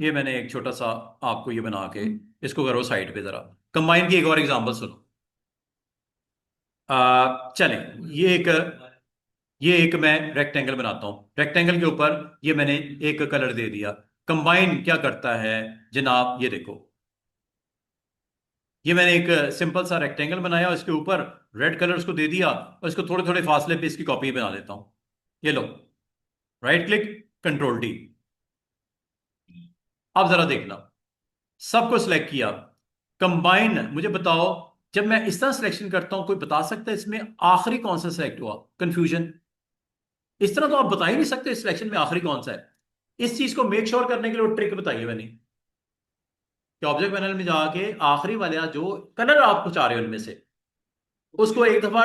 ये मैंने एक छोटा सा आपको ये बना के, इसको करो साइड पे जरा। कंबाइन की एक और एग्जांपल सुनो। चलें, ये एक मैं रेक्टेंगल बनाता हूं, रेक्टेंगल के ऊपर ये मैंने एक कलर दे दिया। कंबाइन क्या करता है जनाब, ये देखो, ये मैंने एक सिंपल सा रेक्टेंगल बनाया, उसके ऊपर रेड कलर उसको दे दिया, और इसको थोड़े थोड़े फासले पे इसकी कॉपी बना देता हूं। ये लो, राइट क्लिक, कंट्रोल डी। अब जरा देखना, सबको सिलेक्ट किया, कंबाइन। मुझे बताओ, जब मैं इस तरह सिलेक्शन करता हूं, कोई बता सकता है इसमें आखिरी कौन सा सिलेक्ट हुआ, कंफ्यूजन। इस तरह तो आप बता ही नहीं सकते सिलेक्शन में आखिरी कौन सा है। इस चीज को मेक श्योर करने के लिए ट्रिक बताइए मैंने, कि ऑब्जेक्ट पैनल में जाके आखिरी वाला जो कलर आप चाह रहे हो उनमें से, उसको एक दफा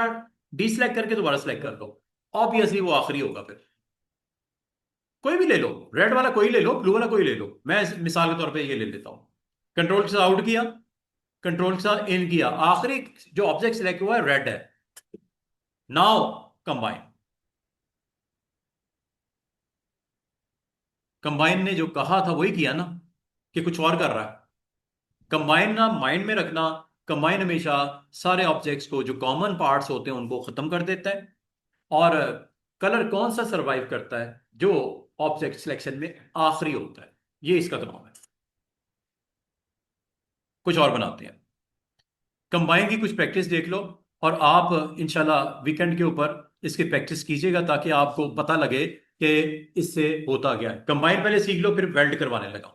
डीसिलेक्ट करके दोबारा सिलेक्ट कर लो, ऑब्वियसली वो आखिरी होगा फिर। कोई भी ले लो, रेड वाला कोई ले लो, ब्लू वाला कोई ले लो, मैं मिसाल के तौर पे ये ले लेता हूं। कंट्रोल के साथ आउट किया, कंट्रोल के साथ इन किया, आखिरी जो ऑब्जेक्ट सिलेक्ट हुआ है रेड है। नाउ कंबाइन, कंबाइन ने जो कहा था वही किया ना, कि कुछ और कर रहा है। कंबाइन ना माइंड में रखना, कंबाइन हमेशा सारे ऑब्जेक्ट्स को जो कॉमन पार्ट्स होते हैं उनको खत्म कर देता है। और कलर कौन सा सरवाइव करता है, जो ऑब्जेक्ट सिलेक्शन में आखिरी होता है, ये इसका काम है। कुछ और बनाते हैं, कंबाइन की कुछ प्रैक्टिस देख लो, और आप इंशाल्लाह वीकेंड के ऊपर इसकी प्रैक्टिस कीजिएगा, ताकि आपको पता लगे कि इससे होता क्या है। कंबाइन पहले सीख लो, फिर वेल्ड करवाने लगा,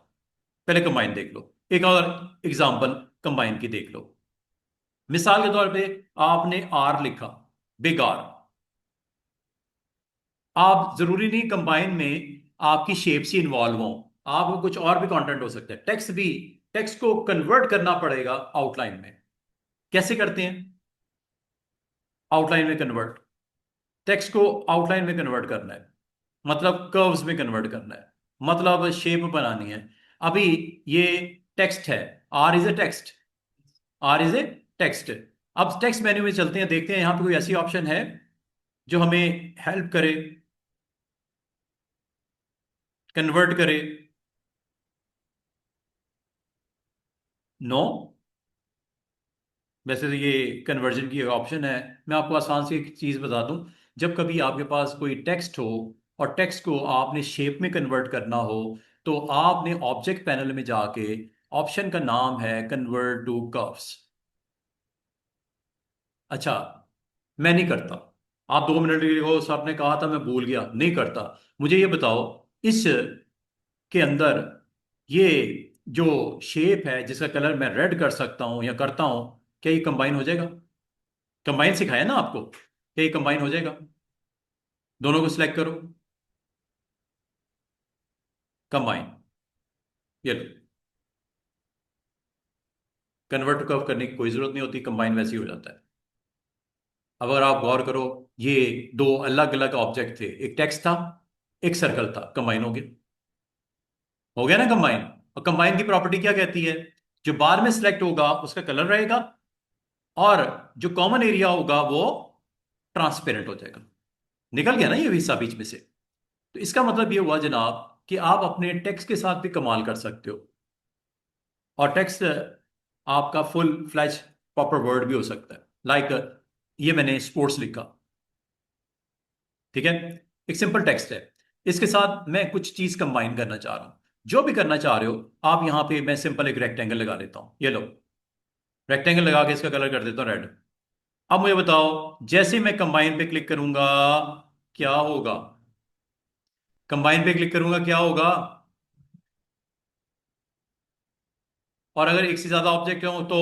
पहले कंबाइन देख लो। एक और एग्जांपल कंबाइन की देख लो, मिसाल के तौर पे आपने आर लिखा, बिग आर। आप जरूरी नहीं कंबाइन में आपकी शेप्स ही इन्वॉल्व हो, आप कुछ और भी कंटेंट हो सकता है, टेक्स्ट भी, टेक्स्ट को कन्वर्ट करना पड़ेगा आउटलाइन में। कैसे करते हैं, आउटलाइन में कन्वर्ट, टेक्स्ट को आउटलाइन में कन्वर्ट करना है, मतलब कर्व्स में कन्वर्ट करना है, मतलब शेप बनानी है। अभी ये टेक्स्ट है, R is a text, R is a text. अब टेक्स्ट मेन्यू में चलते हैं, देखते हैं यहां पे कोई ऐसी ऑप्शन है जो हमें हेल्प करे, कन्वर्ट करे। नो, वैसे तो ये कन्वर्जन की ऑप्शन है। मैं आपको आसान सी एक चीज़ बता दूं, जब कभी आपके पास कोई टेक्स्ट हो और टेक्स्ट को आपने शेप में कन्वर्ट करना हो, तो आपने ऑब्जेक्ट पैनल में जाके, ऑप्शन का नाम है कन्वर्ट टू कर्व्स। अच्छा, मैं नहीं करता, आप 2 मिनट के लिए हो, सर ने कहा था मैं भूल गया, नहीं करता। मुझे ये बताओ, इस के अंदर ये जो शेप है जिसका कलर मैं रेड कर सकता हूं या करता हूं, क्या ये कंबाइन हो जाएगा? कंबाइन सिखाया ना आपको, क्या ये कंबाइन हो जाएगा? दोनों को सिलेक्ट करो, कंबाइन, ये लो। कन्वर्ट टू कर्व करने की कोई जरूरत नहीं होती, कंबाइन वैसे ही हो जाता है। अब अगर आप गौर करो, ये दो अलग अलग ऑब्जेक्ट थे, एक टेक्स्ट था, एक सर्कल था, कंबाइन हो गया ना कंबाइन। और कंबाइन की प्रॉपर्टी क्या कहती है? जो बार में सिलेक्ट होगा उसका कलर रहेगा, और जो कॉमन एरिया होगा वो ट्रांसपेरेंट हो जाएगा। निकल गया ना ये हिस्सा बीच में से। तो इसका मतलब ये हुआ जनाब कि आप अपने टेक्स्ट के साथ भी कमाल कर सकते हो। और टेक्स्ट आपका फुल फ्लैश प्रॉपर वर्ड भी हो सकता है। लाइक ये मैंने स्पोर्ट्स लिखा, ठीक है, एक सिंपल टेक्स्ट है। इसके साथ मैं कुछ चीज कंबाइन करना चाह रहा हूं। जो भी करना चाह रहे हो आप, यहां पे मैं सिंपल एक रेक्टेंगल लगा लेता हूं, ये लो। रेक्टेंगल लगा के इसका कलर कर देता हूं रेड। अब मुझे बताओ, जैसे मैं कंबाइन पे क्लिक करूंगा क्या होगा? कंबाइन पे क्लिक करूंगा क्या होगा? और अगर एक से ज्यादा ऑब्जेक्ट हो तो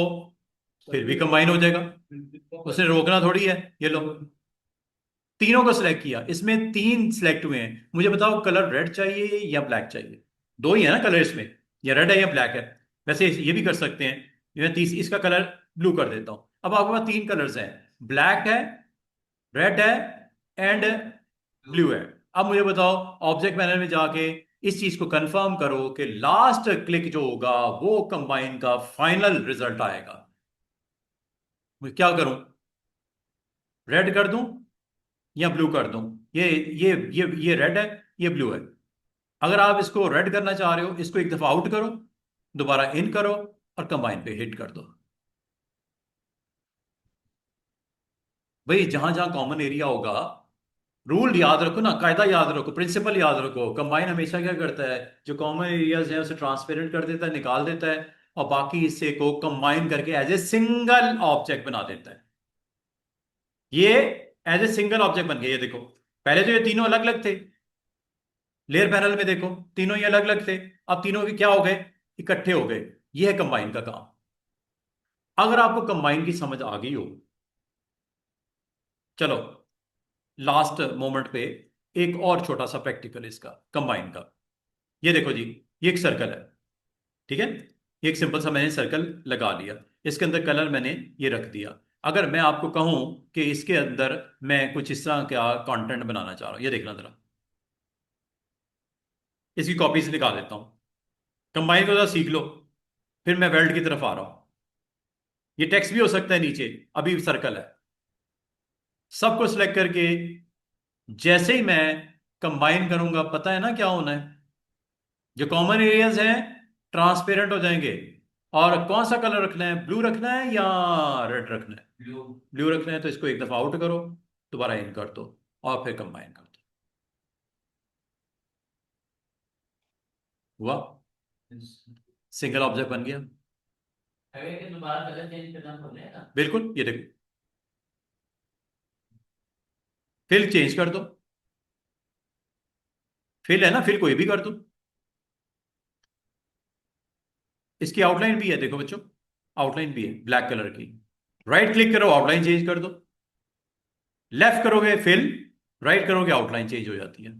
फिर भी कंबाइन हो जाएगा। उसने रोकना थोड़ी है। ये लो, तीनों को सिलेक्ट किया, इसमें तीन सिलेक्ट हुए हैं। मुझे बताओ कलर रेड चाहिए या ब्लैक चाहिए? दो ही है ना कलर इसमें, या रेड है या ब्लैक है। वैसे ये भी कर सकते हैं, मैं तीस इसका कलर ब्लू कर देता हूं। अब आपके पास तीन कलर्स हैं, ब्लैक है, रेड है, एंड ब्लू है। अब मुझे बताओ, ऑब्जेक्ट पैनल में जाके इस चीज को कंफर्म करो कि लास्ट क्लिक जो होगा वो कंबाइन का फाइनल रिजल्ट आएगा। मैं क्या करूं? रेड कर दूं या ब्लू कर दूं? ये रेड है, ये ब्लू है। अगर आप इसको रेड करना चाह रहे हो, इसको एक दफा आउट करो, दोबारा इन करो, और कंबाइन पे हिट कर दो। भाई जहां जहां कॉमन एरिया होगा, रूल याद रखो ना, कायदा याद रखो, प्रिंसिपल याद रखो। कंबाइन हमेशा क्या करता है, जो कॉमन एरियाज है उसे ट्रांसपेरेंट कर देता है, निकाल देता है, और बाकी हिस्से को कंबाइन करके एज ए सिंगल ऑब्जेक्ट बना देता है। ये एज ए सिंगल ऑब्जेक्ट बन गया, ये देखो। पहले तो ये तीनों अलग अलग थे, लेयर पैनल में देखो तीनों ही अलग अलग थे, अब तीनों के क्या हो गए, इकट्ठे हो गए। ये है कंबाइन का काम। अगर आपको कंबाइन की समझ आ गई हो, चलो लास्ट मोमेंट पे एक और छोटा सा प्रैक्टिकल इसका कंबाइन का। ये देखो जी, ये एक सर्कल है, ठीक है। ये एक सिंपल सा मैंने सर्कल लगा लिया, इसके अंदर कलर मैंने ये रख दिया। अगर मैं आपको कहूं कि इसके अंदर मैं कुछ इस तरह का कंटेंट बनाना चाह रहा हूं, ये देखना जरा, इसकी कॉपी से निकाल देता हूं। कंबाइन को जरा सीख लो, फिर मैं वर्ल्ड की तरफ आ रहा हूं। ये टेक्स्ट भी हो सकता है नीचे, अभी सर्कल है। सबको सिलेक्ट करके जैसे ही मैं कंबाइन करूंगा, पता है ना क्या होना है? जो कॉमन एरियाज हैं ट्रांसपेरेंट हो जाएंगे। और कौन सा कलर रखना है, ब्लू रखना है या रेड रखना है? ब्लू। ब्लू रखना है तो इसको एक दफा आउट करो, दोबारा इन कर दो, और फिर कंबाइन कर दो। हुआ, सिंगल ऑब्जेक्ट बन गया। अगर ये दोबारा कलर चेंज करना पड़ेगा। बिल्कुल, ये देखो, फिल चेंज कर दो। फिल है ना, फिल कोई भी कर दो। इसकी आउटलाइन भी है, देखो बच्चों, आउटलाइन भी है ब्लैक कलर की। राइट क्लिक करो, आउटलाइन चेंज कर दो। लेफ्ट करोगे फिल, राइट करोगे आउटलाइन चेंज हो जाती है।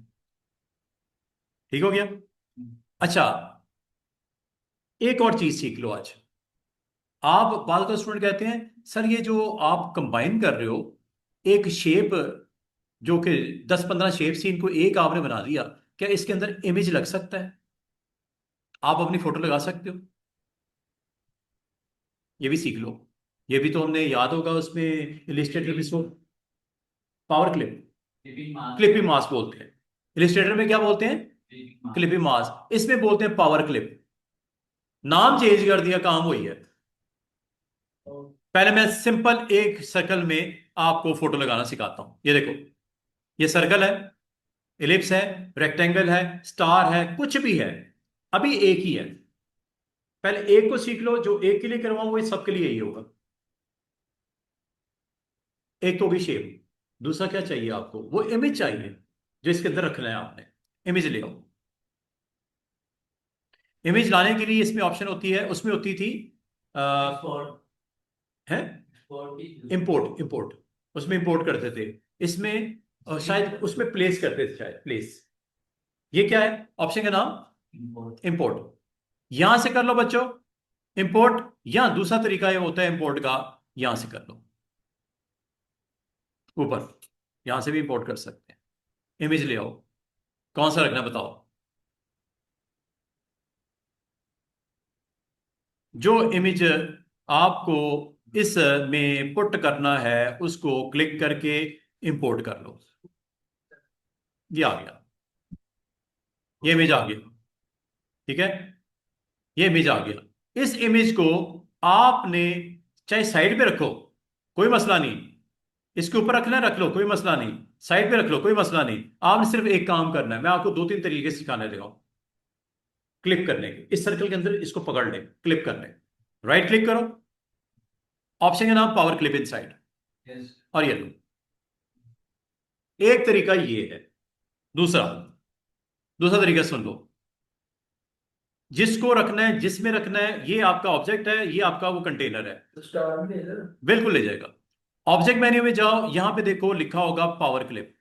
ठीक हो गया? अच्छा, एक और चीज सीख लो आज। आप बाद का स्टूडेंट कहते हैं सर ये जो आप कंबाइन कर रहे हो, एक शेप जो कि 10-15 शेप से इनको एक आपने बना दिया, क्या इसके अंदर इमेज लग सकता है? आप अपनी फोटो लगा सकते हो? ये भी सीख लो। ये भी तो हमने याद होगा उसमें इलिस्ट्रेटर में इसको पावर क्लिप, क्लिपिंग मास बोलते हैं। इलिस्ट्रेटर में क्या बोलते हैं? क्लिपिंग मास। इसमें बोलते हैं पावर क्लिप। नाम चेंज कर दिया, काम वही है। पहले मैं सिंपल एक सर्कल में आपको फोटो लगाना सिखाता हूं। ये देखो, ये सर्कल है, इलिप्स है, रेक्टेंगल है, स्टार है, कुछ भी है, अभी एक ही है। पहले एक को सीख लो, जो एक के लिए करवाऊं वो सबके लिए यही होगा। एक तो होगी शेप, दूसरा क्या चाहिए आपको, वो इमेज चाहिए जो इसके अंदर रखना है आपने। इमेज ले आओ। इमेज लाने के लिए इसमें ऑप्शन होती है, उसमें होती थी आ, है इंपोर्ट इंपोर्ट, उसमें इंपोर्ट करते थे, इसमें शायद उसमें प्लेस करते थे, शायद प्लेस। ये क्या है ऑप्शन का नाम? इंपोर्ट। यहां से कर लो बच्चों इंपोर्ट, या दूसरा तरीका ये होता है इंपोर्ट का, यहां से कर लो ऊपर, यहां से भी इंपोर्ट कर सकते हैं। इमेज ले आओ, कौन सा रखना बताओ। जो इमेज आपको इस में पुट करना है उसको क्लिक करके इंपोर्ट कर लो। ये आ गया, ये इमेज आ गया, ठीक है, ये इमेज आ गया। इस इमेज को आपने चाहे साइड पे रखो, कोई मसला नहीं, इसके ऊपर रखना है रख लो, कोई मसला नहीं, साइड पे रख लो, कोई मसला नहीं। आपने सिर्फ एक काम करना है, मैं आपको दो तीन तरीके सिखाने लगा हूं। क्लिक करने के, इस सर्कल के अंदर इसको पकड़ ले, क्लिक करने, राइट क्लिक करो, ऑप्शन का नाम पावर क्लिप इनसाइड, और ये लो। एक तरीका ये है। दूसरा, दूसरा तरीका सुन लो। जिसको रखना है, जिसमें रखना है, ये आपका ऑब्जेक्ट है, ये आपका वो कंटेनर है, तो स्टार में इधर बिल्कुल ले जाएगा। ऑब्जेक्ट मेन्यू में जाओ, यहां पे देखो लिखा होगा पावर क्लिप,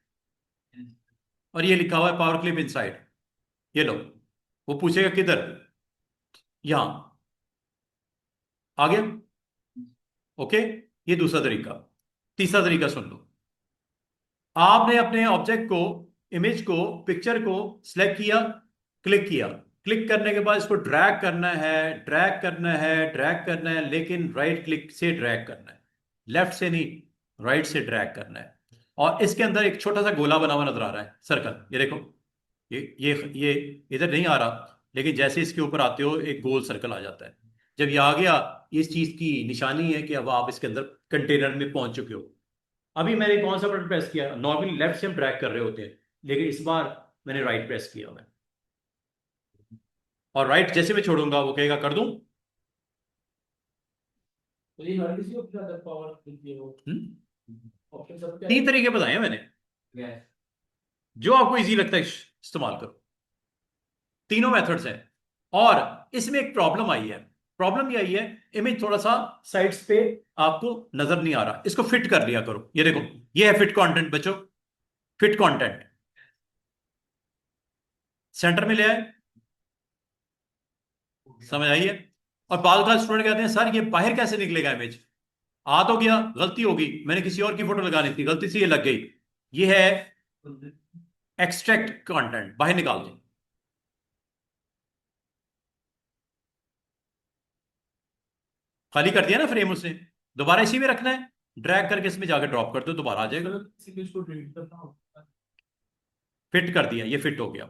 और ये लिखा हुआ है पावर क्लिप इनसाइड, ये लो। वो पूछेगा किधर, यहां आ गया, ओके। ये दूसरा तरीका। तीसरा तरीका सुन लो। आपने अपने ऑब्जेक्ट को, इमेज को, पिक्चर को सिलेक्ट किया, क्लिक किया, क्लिक करने के बाद इसको ड्रैग करना है, ड्रैग करना है, ड्रैग करना है, लेकिन राइट क्लिक से ड्रैग करना है, लेफ्ट से नहीं, राइट से ड्रैग करना है। और इसके अंदर एक छोटा सा गोला बना हुआ नजर आ रहा है, सर्कल, ये देखो, ये इधर नहीं आ रहा, लेकिन जैसे इसके ऊपर आते हो एक गोल सर्कल आ जाता है। जब ये आ गया, इस चीज की निशानी है कि अब आप इसके अंदर कंटेनर में पहुंच चुके हो। अभी मैंने कौन सा बटन प्रेस किया? नॉर्मली लेफ्ट से हम ड्रैग कर रहे होते हैं, लेकिन इस बार मैंने राइट प्रेस किया हुआ है, और राइट जैसे मैं छोड़ूंगा वो कहेगा कर दूं। तो ये हर किसी को क्या पावर देती है वो हम्म? ऑप्शन सब क्या तीन तरीके बताए हैं मैंने, है? जो आपको इजी लगता है इस्तेमाल करो। तीनों मेथड्स हैं। और इसमें एक प्रॉब्लम आई है, प्रॉब्लम ये आई है, इमेज थोड़ा सा साइड्स पे आपको नजर नहीं आ रहा, इसको फिट कर लिया करो। ये देखो, ये है फिट कंटेंट बच्चों, फिट कंटेंट, सेंटर में ले आए, समझ आई है। और बाद का स्टूडेंट कहते हैं सर ये बाहर कैसे निकलेगा इमेज? आ तो गया, गलती होगी, मैंने किसी और की फोटो लगानी थी, गलती से ये लग गई। ये है एक्सट्रैक्ट कंटेंट, बाहर निकाल दो। खाली कर दिया ना फ्रेम उसने, दोबारा इसी में रखना है, ड्रैग करके इसमें जाकर ड्रॉप कर दो, दोबारा आ जाएगा। किसी को इसको डिलीट करना होगा। फिट कर दिया, ये फिट हो गया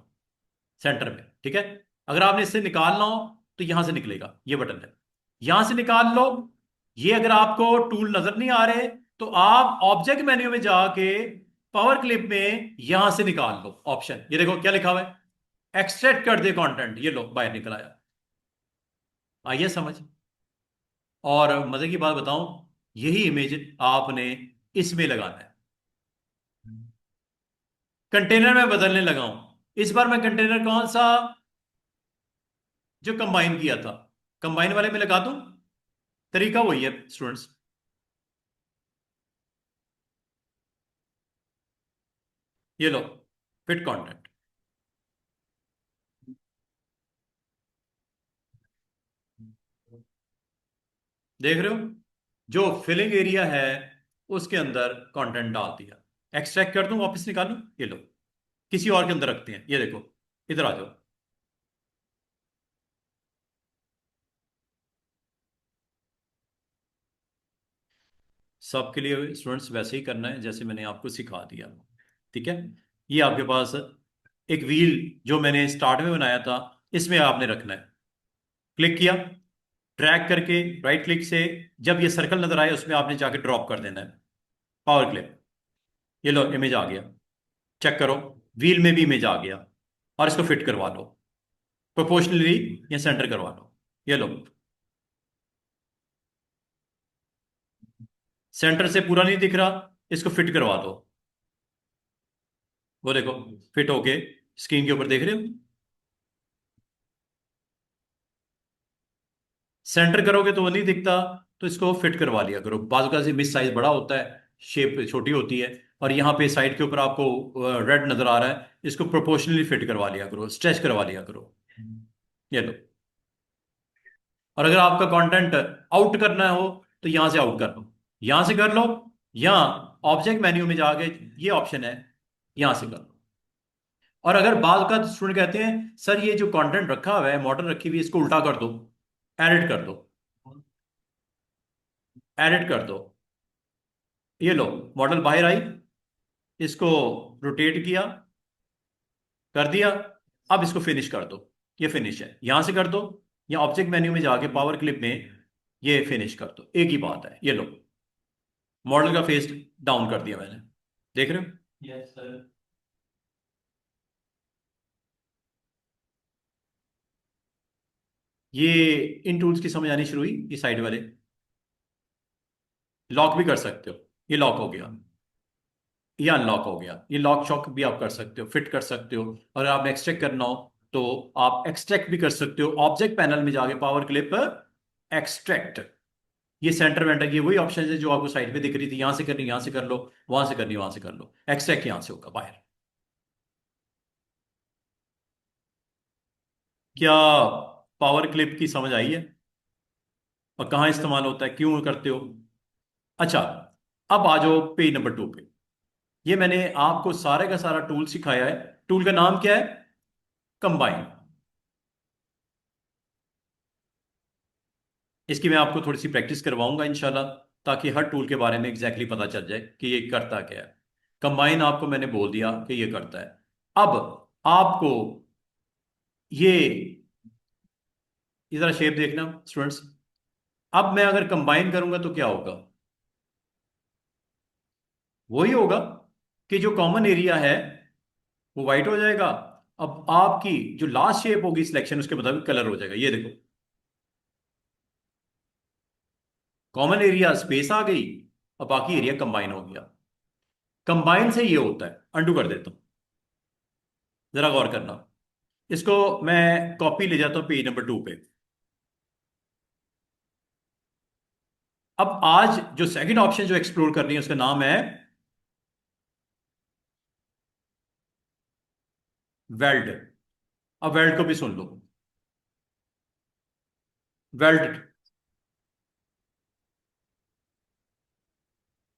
सेंटर में, ठीक है। अगर आपने इससे निकालना हो तो यहां से निकलेगा, ये बटन है, यहां से निकाल लो। ये अगर आपको टूल नजर नहीं आ रहे तो आप ऑब्जेक्ट मेन्यू में जाके पावर क्लिप में यहां से निकाल लो ऑप्शन, ये देखो क्या लिखा हुआ है, एक्सट्रैक्ट कर दे कंटेंट, ये लो बाहर निकल आया। आइए समझ। और मजे की बात बताऊं, यही इमेज आपने इसमें लगाना है। कंटेनर में बदलने लगा हूं, इस बार मैं कंटेनर कौन सा, जो कंबाइन किया था, कंबाइन वाले में लगा दूं। तरीका वही है स्टूडेंट्स। ये लो, फिट कंटेंट, देख रहे हो, जो फिलिंग एरिया है उसके अंदर कंटेंट डाल दिया। एक्सट्रैक्ट कर दूं, वापस निकालूं, ये लो, किसी और के अंदर रखते हैं, ये देखो, इधर आ जाओ। सबके लिए स्टूडेंट्स वैसे ही करना है जैसे मैंने आपको सिखा दिया, ठीक है। ये आपके पास एक व्हील जो मैंने स्टार्ट में बनाया था, इसमें आपने रखना है, क्लिक किया, ड्रैग करके राइट क्लिक से जब ये सर्कल नजर आए उसमें आपने जाके ड्रॉप कर देना है, पावर क्लिप। ये लो इमेज आ गया, चेक करो, व्हील में भी इमेज आ गया। और इसको फिट करवा लो प्रोपोर्शनली, या सेंटर करवा लो, ये लो, सेंटर से पूरा नहीं दिख रहा, इसको फिट करवा दो। वो देखो फिट होके स्क्रीन के ऊपर देख रहे हो। सेंटर करोगे तो वो नहीं दिखता, तो इसको फिट करवा लिया करो। बाजू का से मिस साइज बड़ा होता है, शेप छोटी होती है, और यहाँ पे साइड के ऊपर आपको रेड नजर आ रहा है, इसको प्रोपोर्शनली फिट करवा लिया करो, स्ट्रेच करवा लिया करो। ये लो। और अगर आपका कंटेंट आउट करना हो तो यहां से आउट कर लो, यहां से कर लो, या ऑब्जेक्ट मेन्यू में जाके ये ऑप्शन है, यहां से कर लो। और अगर बाद का स्टूडेंट कहते हैं सर ये जो कंटेंट रखा हुआ है, मॉडल रखी हुई है, इसको उल्टा कर दो, एडिट कर दो, एडिट कर दो। ये लो, मॉडल बाहर आई, इसको रोटेट किया, कर दिया। अब इसको फिनिश कर दो, ये फिनिश है, यहां से कर दो, या ऑब्जेक्ट मेन्यू में जाके पावर क्लिप में ये फिनिश कर दो, एक ही बात है। ये लो, मॉडल का फेस डाउन कर दिया मैंने, देख रहे हो? Yes sir. ये इन टूल्स की समझ आनी शुरू हुई, ये साइड वाले। लॉक भी कर सकते हो, ये लॉक हो गया, ये अनलॉक हो गया, ये लॉक चॉक भी आप कर सकते हो, फिट कर सकते हो। और आप एक्सट्रैक्ट करना हो तो आप एक्सट्रैक्ट भी कर सकते हो, ऑब्जेक्ट पैनल में जाके पावर क्लिप एक्सट्रैक्ट। ये सेंटर वेंटर, ये वही ऑप्शन है जो आपको साइड पे दिख रही थी, यहां से करनी यहां से कर लो, वहां से करनी वहां से कर लो, एक्सट्रैक्ट यहां से होगा बाहर। क्या पावर क्लिप की समझ आई है, और कहाँ इस्तेमाल होता है, क्यों करते हो? अच्छा, अब आ जाओ पेज नंबर 2 पे। ये मैंने आपको सारे का सारा टूल सिखाया है। टूल का नाम क्या है? कंबाइन। इसकी मैं आपको थोड़ी सी प्रैक्टिस करवाऊंगा इंशाल्लाह, ताकि हर टूल के बारे में एग्जैक्टली पता चल जाए कि ये करता क्या है। कंबाइन आपको मैंने बोल दिया कि ये करता है। अब आपको ये जरा शेप देखना स्टूडेंट्स। अब मैं अगर कंबाइन करूंगा तो क्या होगा? वही होगा कि जो कॉमन एरिया है वो वाइट हो जाएगा। अब आपकी जो लास्ट शेप होगी सिलेक्शन, उसके मुताबिक कलर हो जाएगा। ये देखो, कॉमन एरिया स्पेस आ गई, और बाकी एरिया कंबाइन हो गया। कंबाइन से ये होता है, अंडू कर देता हूं, जरा गौर करना। इसको मैं कॉपी ले जाता हूं पेज नंबर 2 पे। अब आज जो सेकंड ऑप्शन जो एक्सप्लोर करनी है उसका नाम है वेल्ड। अब वेल्ड को भी सुन लो, वेल्ड।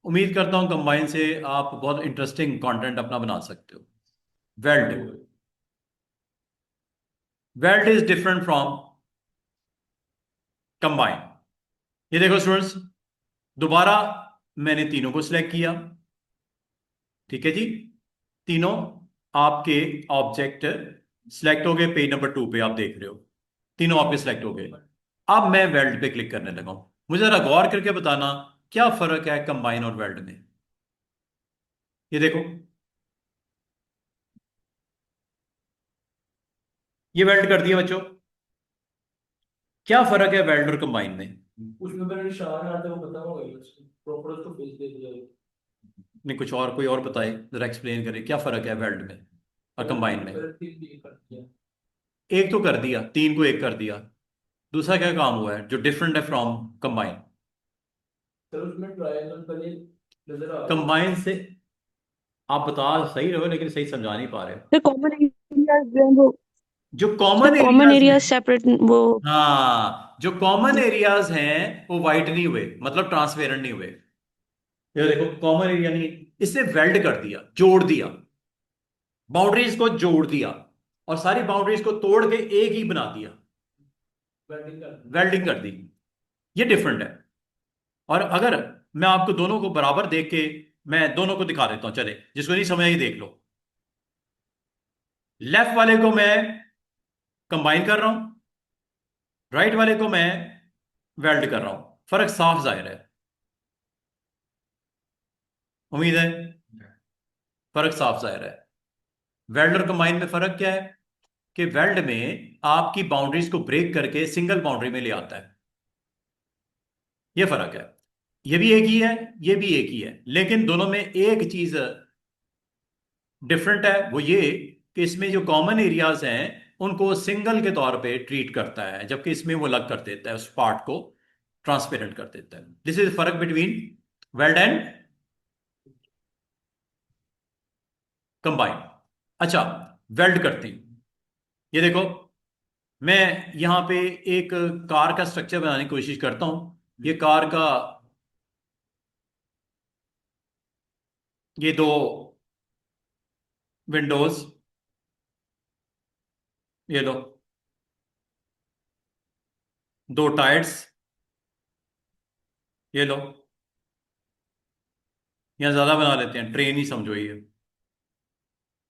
उम्मीद करता हूं कंबाइन से आप बहुत इंटरेस्टिंग कंटेंट अपना बना सकते हो। Weld, weld is different from combine. ये देखो स्टूडेंट्स, दोबारा मैंने तीनों को सिलेक्ट किया, ठीक है जी। तीनों आपके ऑब्जेक्ट सिलेक्ट हो गए, पेज नंबर 2 पे आप देख रहे हो, तीनों आपके सिलेक्ट हो गए। अब मैं वेल्ड पे क्लिक करने लगा हूं। मुझे जरा गौर करके बताना क्या फर्क है कंबाइन और वेल्ड में। ये देखो, ये वेल्ड कर दिया बच्चों। क्या फर्क है वेल्ड और कंबाइन में? उसमें मेरे निशान आता है वो पता होगा ही उसको प्रॉपर उसको फेस दे दिया है। नहीं, कुछ और, कोई और बताए, जरा एक्सप्लेन करे क्या फर्क है वेल्ड में और कंबाइन में। फिर तीन तीन कर दिया। एक तो कर दिया, तीन को एक कर दिया, दूसरा क्या काम हुआ है जो डिफरेंट है फ्रॉम कंबाइन? सर उसमें ट्रायंगल का ये नजर आ रहा है। कंबाइन से आप बता सही रहे हो, लेकिन सही समझा नहीं पा रहे हो। The common areas जो हैं वो जो the common common areas areas हैं, separate वो हाँ, जो कॉमन एरियाज हैं वो वाइट नहीं हुए, मतलब ट्रांसपेरेंट नहीं हुए। ये देखो, कॉमन एरिया नहीं, इसने वेल्ड कर दिया, जोड़ दिया, बाउंड्रीज को जोड़ दिया, और सारी बाउंड्रीज को तोड़ के एक ही बना दिया, वेल्डिंग कर दी। वेल्डिंग कर दी। ये डिफरेंट है। और अगर मैं आपको दोनों को बराबर देख के, मैं दोनों को दिखा देता हूं, चले, जिसको नहीं समझ आई देख लो। लेफ्ट वाले को मैं कंबाइन कर रहा हूं, राइट वाले को मैं वेल्ड कर रहा हूं। फर्क साफ जाहिर है, उम्मीद है फर्क साफ जाहिर है। वेल्ड और कंबाइन में फर्क क्या है कि वेल्ड में आपकी बाउंड्रीज को ब्रेक करके सिंगल बाउंड्री में ले आता है, ये फर्क है। ये भी एक ही है, ये भी एक ही है, लेकिन दोनों में एक चीज डिफरेंट है, वो ये कि इसमें जो कॉमन एरियाज हैं उनको सिंगल के तौर पे ट्रीट करता है, जबकि इसमें वो अलग कर देता है उस पार्ट को, ट्रांसपेरेंट कर देता है। दिस इज फर्क बिटवीन वेल्ड एंड कंबाइन। अच्छा, वेल्ड करते हैं, ये देखो मैं यहां पे एक कार का स्ट्रक्चर बनाने की कोशिश करता हूं। ये कार का, ये दो विंडोज, ये लो, दो टायर्स, ये लो, यहाँ ज्यादा बना लेते हैं, ट्रेन ही समझो ये,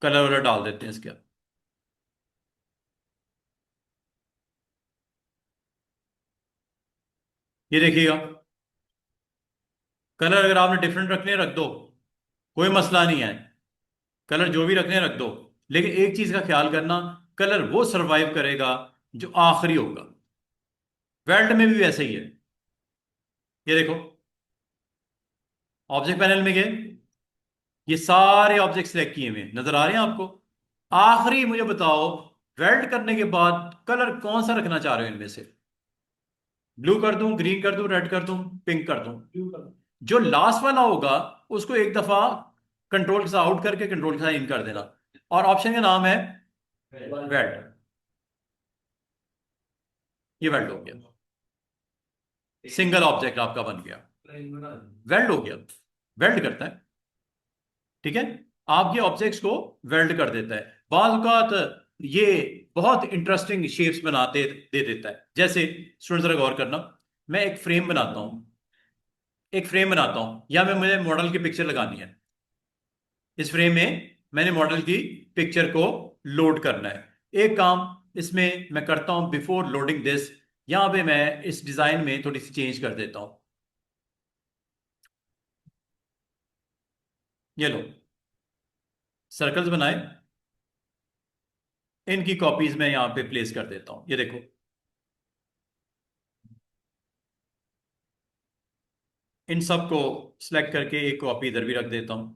कलर वलर डाल देते हैं इसके। ये देखिएगा, कलर अगर आपने डिफरेंट रखने रख दो, कोई मसला नहीं है, कलर जो भी रखने रख दो, लेकिन एक चीज का ख्याल करना, कलर वो सरवाइव करेगा जो आखिरी होगा। वेल्ड में भी वैसे ही है। ये देखो, ऑब्जेक्ट पैनल में गए, ये सारे ऑब्जेक्ट सिलेक्ट किए हुए नजर आ रहे हैं आपको। आखिरी मुझे बताओ, वेल्ड करने के बाद कलर कौन सा रखना चाह रहे हो इनमें से? ब्लू कर दूं, ग्रीन कर दूं, रेड कर दूं, पिंक कर दूं? Blue colour. जो लास्ट वाला होगा उसको एक दफा कंट्रोल के साथ आउट करके कंट्रोल के साथ इन कर देना, और ऑप्शन का नाम है वेल्ड। ये वेल्ड हो गया, सिंगल ऑब्जेक्ट आपका बन गया, वेल्ड हो गया। वेल्ड करता है, ठीक है, आपके ऑब्जेक्ट्स को वेल्ड कर देता है। बाज़ औक़ात ये बहुत इंटरेस्टिंग शेप्स बनाते दे देता है। जैसे स्टूडेंट जरा गौर करना, मैं एक फ्रेम बनाता हूं, एक फ्रेम बनाता हूं, या मैं मुझे मॉडल की पिक्चर लगानी है। इस फ्रेम में मैंने मॉडल की पिक्चर को लोड करना है। एक काम इसमें मैं करता हूं, बिफोर लोडिंग दिस, यहां पे मैं इस डिजाइन में थोड़ी सी चेंज कर देता हूं। ये लो, सर्कल्स बनाए, इनकी कॉपीज मैं यहां पे प्लेस कर देता हूं। ये देखो, इन सब को सिलेक्ट करके एक कॉपी इधर भी रख देता हूं।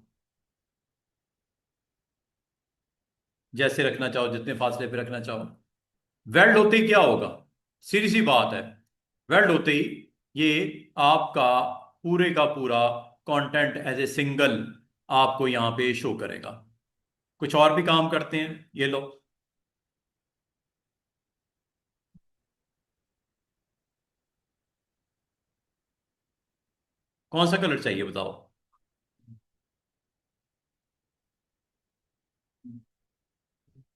जैसे रखना चाहो, जितने फासले पे रखना चाहो। वेल्ड होते ही क्या होगा? सीधी सी बात है, वेल्ड होते ही ये आपका पूरे का पूरा कंटेंट एज ए सिंगल आपको यहां पे शो करेगा। कुछ और भी काम करते हैं, ये लो, कौन सा कलर चाहिए बताओ?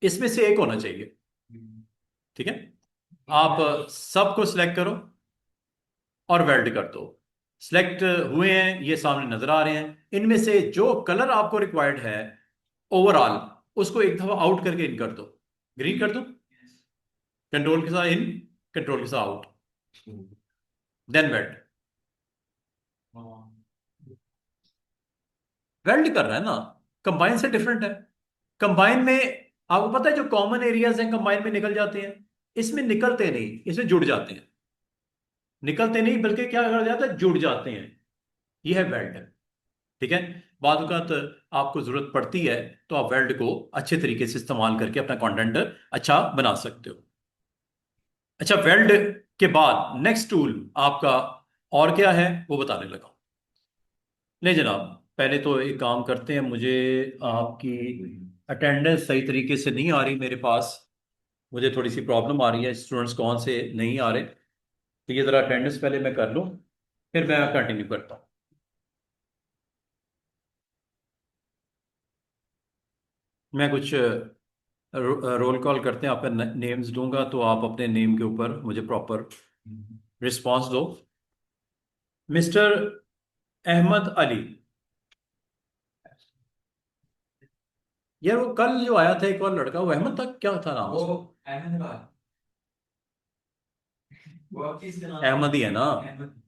इसमें से एक होना चाहिए, ठीक है। आप सबको सिलेक्ट करो और वेल्ड कर दो। सिलेक्ट हुए हैं, ये सामने नजर आ रहे हैं। इनमें से जो कलर आपको रिक्वायर्ड है ओवरऑल, उसको एक दफा आउट करके इन कर दो। ग्रीन कर दो, कंट्रोल के साथ इन, कंट्रोल के साथ आउट, देन वेल्ड। वेल्ड कर रहा है ना, कंबाइन से डिफरेंट है। कंबाइन में आपको पता है जो कॉमन एरियाज हैं कंबाइन में निकल जाते हैं, इसमें निकलते नहीं, इसमें जुड़ जाते हैं। निकलते नहीं बल्कि क्या कर जाता है, जुड़ जाते हैं। ये है वेल्ड, ठीक है। बाद वक़्त आपको जरूरत पड़ती है तो आप वेल्ड को अच्छे तरीके से इस्तेमाल करके अपना कंटेंट अच्छा बना सकते हो। अच्छा, वेल्ड के बाद नेक्स्ट टूल आपका और क्या है वो बताने लगा। ले जनाब, पहले तो एक काम करते हैं, मुझे आपकी अटेंडेंस सही तरीके से नहीं आ रही मेरे पास, मुझे थोड़ी सी प्रॉब्लम आ रही है, स्टूडेंट्स कौन से नहीं आ रहे, तो ये ज़रा अटेंडेंस पहले मैं कर लूँ, फिर मैं कंटिन्यू करता हूँ। मैं कुछ रोल कॉल करते हैं, आपका नेम्स दूंगा तो आप अपने नेम के ऊपर मुझे प्रॉपर रिस्पांस दो। मिस्टर अहमद अली, यार वो कल जो आया था एक और लड़का, वो अहमद था, क्या था नाम वो उसका? अहमदाबाद, वो आप किसका नाम? अहमद ही है ना? अहमद।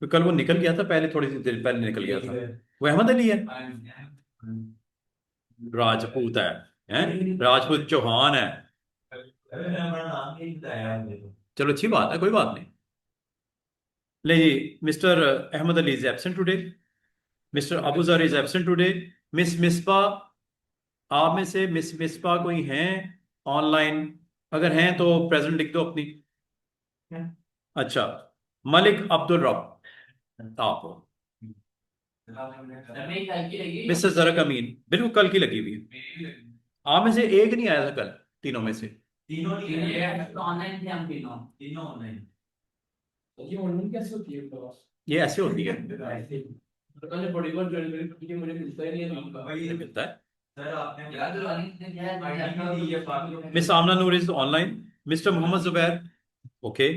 तो कल वो निकल गया था, पहले थोड़ी सी देर पहले निकल गया था। वो अहमद अली है? राजपूत है? राजपूत चौहान है? अरे मैंने अपना नाम नहीं बताया मुझे तो। चलो अच्छी बात है, कोई बात नहीं। ले जी, mister Ahmad Ali is absent today, mister Abu Zar is absent today. Miss Misbah, आप में से मिस मिसबा कोई हैं ऑनलाइन? अगर हैं तो प्रेजेंट लिख दो अपनी। अच्छा, मलिक अब्दुल रब आप हो। मिस्टर जरक अमीन, बिल्कुल कल की लगी हुई है। आप में से एक नहीं आया था कल, तीनों में से। तीनों ऑनलाइन थे हम तीनों तीनों ऑनलाइन। तो ये ऑनलाइन कैसे होती है क्लास? ये ऐसे होती है, तो कल बड़ी बार ज्वाइन करी क्योंकि मुझे मिलता ही नहीं है नाम का। ये मिलता है। सर आपने याद आईडी दी है बाकी miss Amna Noor is online. Mister Mohammad Zubair, okay.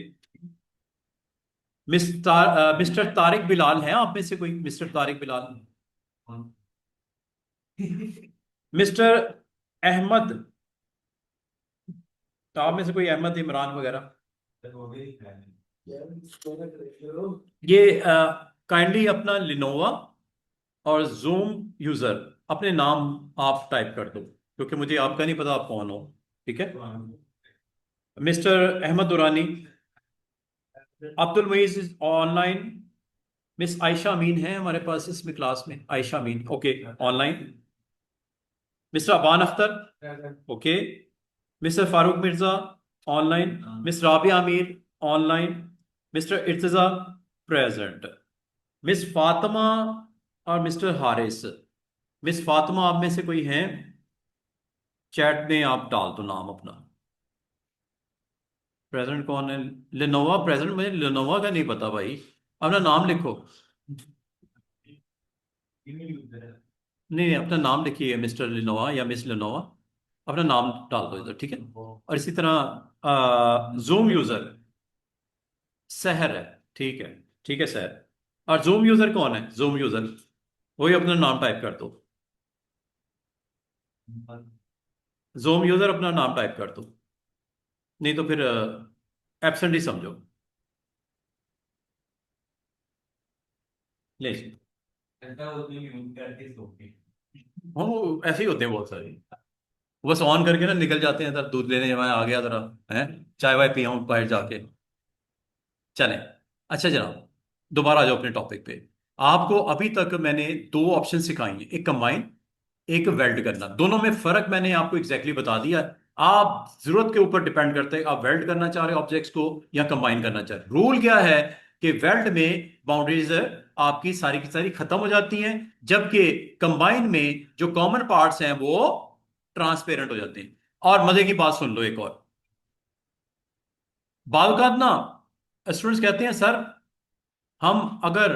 Mister Tariq Bilal है आप में से कोई? मिस्टर तारिक बिलाल। मिस्टर अहमद, तो आप में से कोई अहमद इमरान वगैरह? ये काइंडली अपना लिनोवा और जूम यूजर अपने नाम आप टाइप कर दो, क्योंकि मुझे आपका नहीं पता आप कौन हो। ठीक है। Mister Ahmad Durrani, Abdul Muiz is online. Miss Ayesha Amin है हमारे पास इसमें क्लास में, Ayesha Amin, okay, online. Mister Aban Akhtar, okay. Mister Farooq Mirza, online. Miss Rabia Amir, online. Mister Irtaza, present. Miss Fatima और मिस्टर हारिस। मिस फातिमा आप में से कोई हैं? चैट में आप डाल दो नाम अपना। प्रेजेंट कौन है? लिनोवा प्रेजेंट, मुझे लिनोवा का नहीं पता भाई, अपना नाम लिखो। नहीं, अपना नाम लिखिए, मिस्टर लिनोवा या मिस लिनोवा, अपना नाम डाल दो इधर, ठीक है। और इसी तरह जूम यूजर सहर है, ठीक है, ठीक है सहर। और जूम यूजर कौन है? जूम यूजर, वही अपना नाम टाइप कर दो। जूम यूजर अपना नाम टाइप कर दो, नहीं तो फिर एब्सेंट ही समझो। ले जी। वो ऐसे ही होते हैं बहुत सारे, बस ऑन करके ना निकल जाते हैं, इधर दूध लेने मैं आ गया जरा, है चाय वाय पिया हूं बाहर जाके। चलें, अच्छा जनाब, दोबारा आ जाओ अपने टॉपिक पे। आपको अभी तक मैंने दो ऑप्शन सिखाई हैं, एक कंबाइन, एक वेल्ड करना। दोनों में फर्क मैंने आपको एग्जैक्टली बता दिया। आप जरूरत के ऊपर डिपेंड करते हैं, आप वेल्ड करना चाह रहे हो ऑब्जेक्ट्स को या कंबाइन करना चाह रहे हो। रूल क्या है कि वेल्ड में बाउंड्रीज आपकी सारी की सारी खत्म हो जाती हैं, जबकि कंबाइन में जो कॉमन पार्ट्स हैं वो ट्रांसपेरेंट हो जाते हैं। और मजे की बात सुन लो एक और, बालकात ना स्टूडेंट्स कहते हैं सर, हम अगर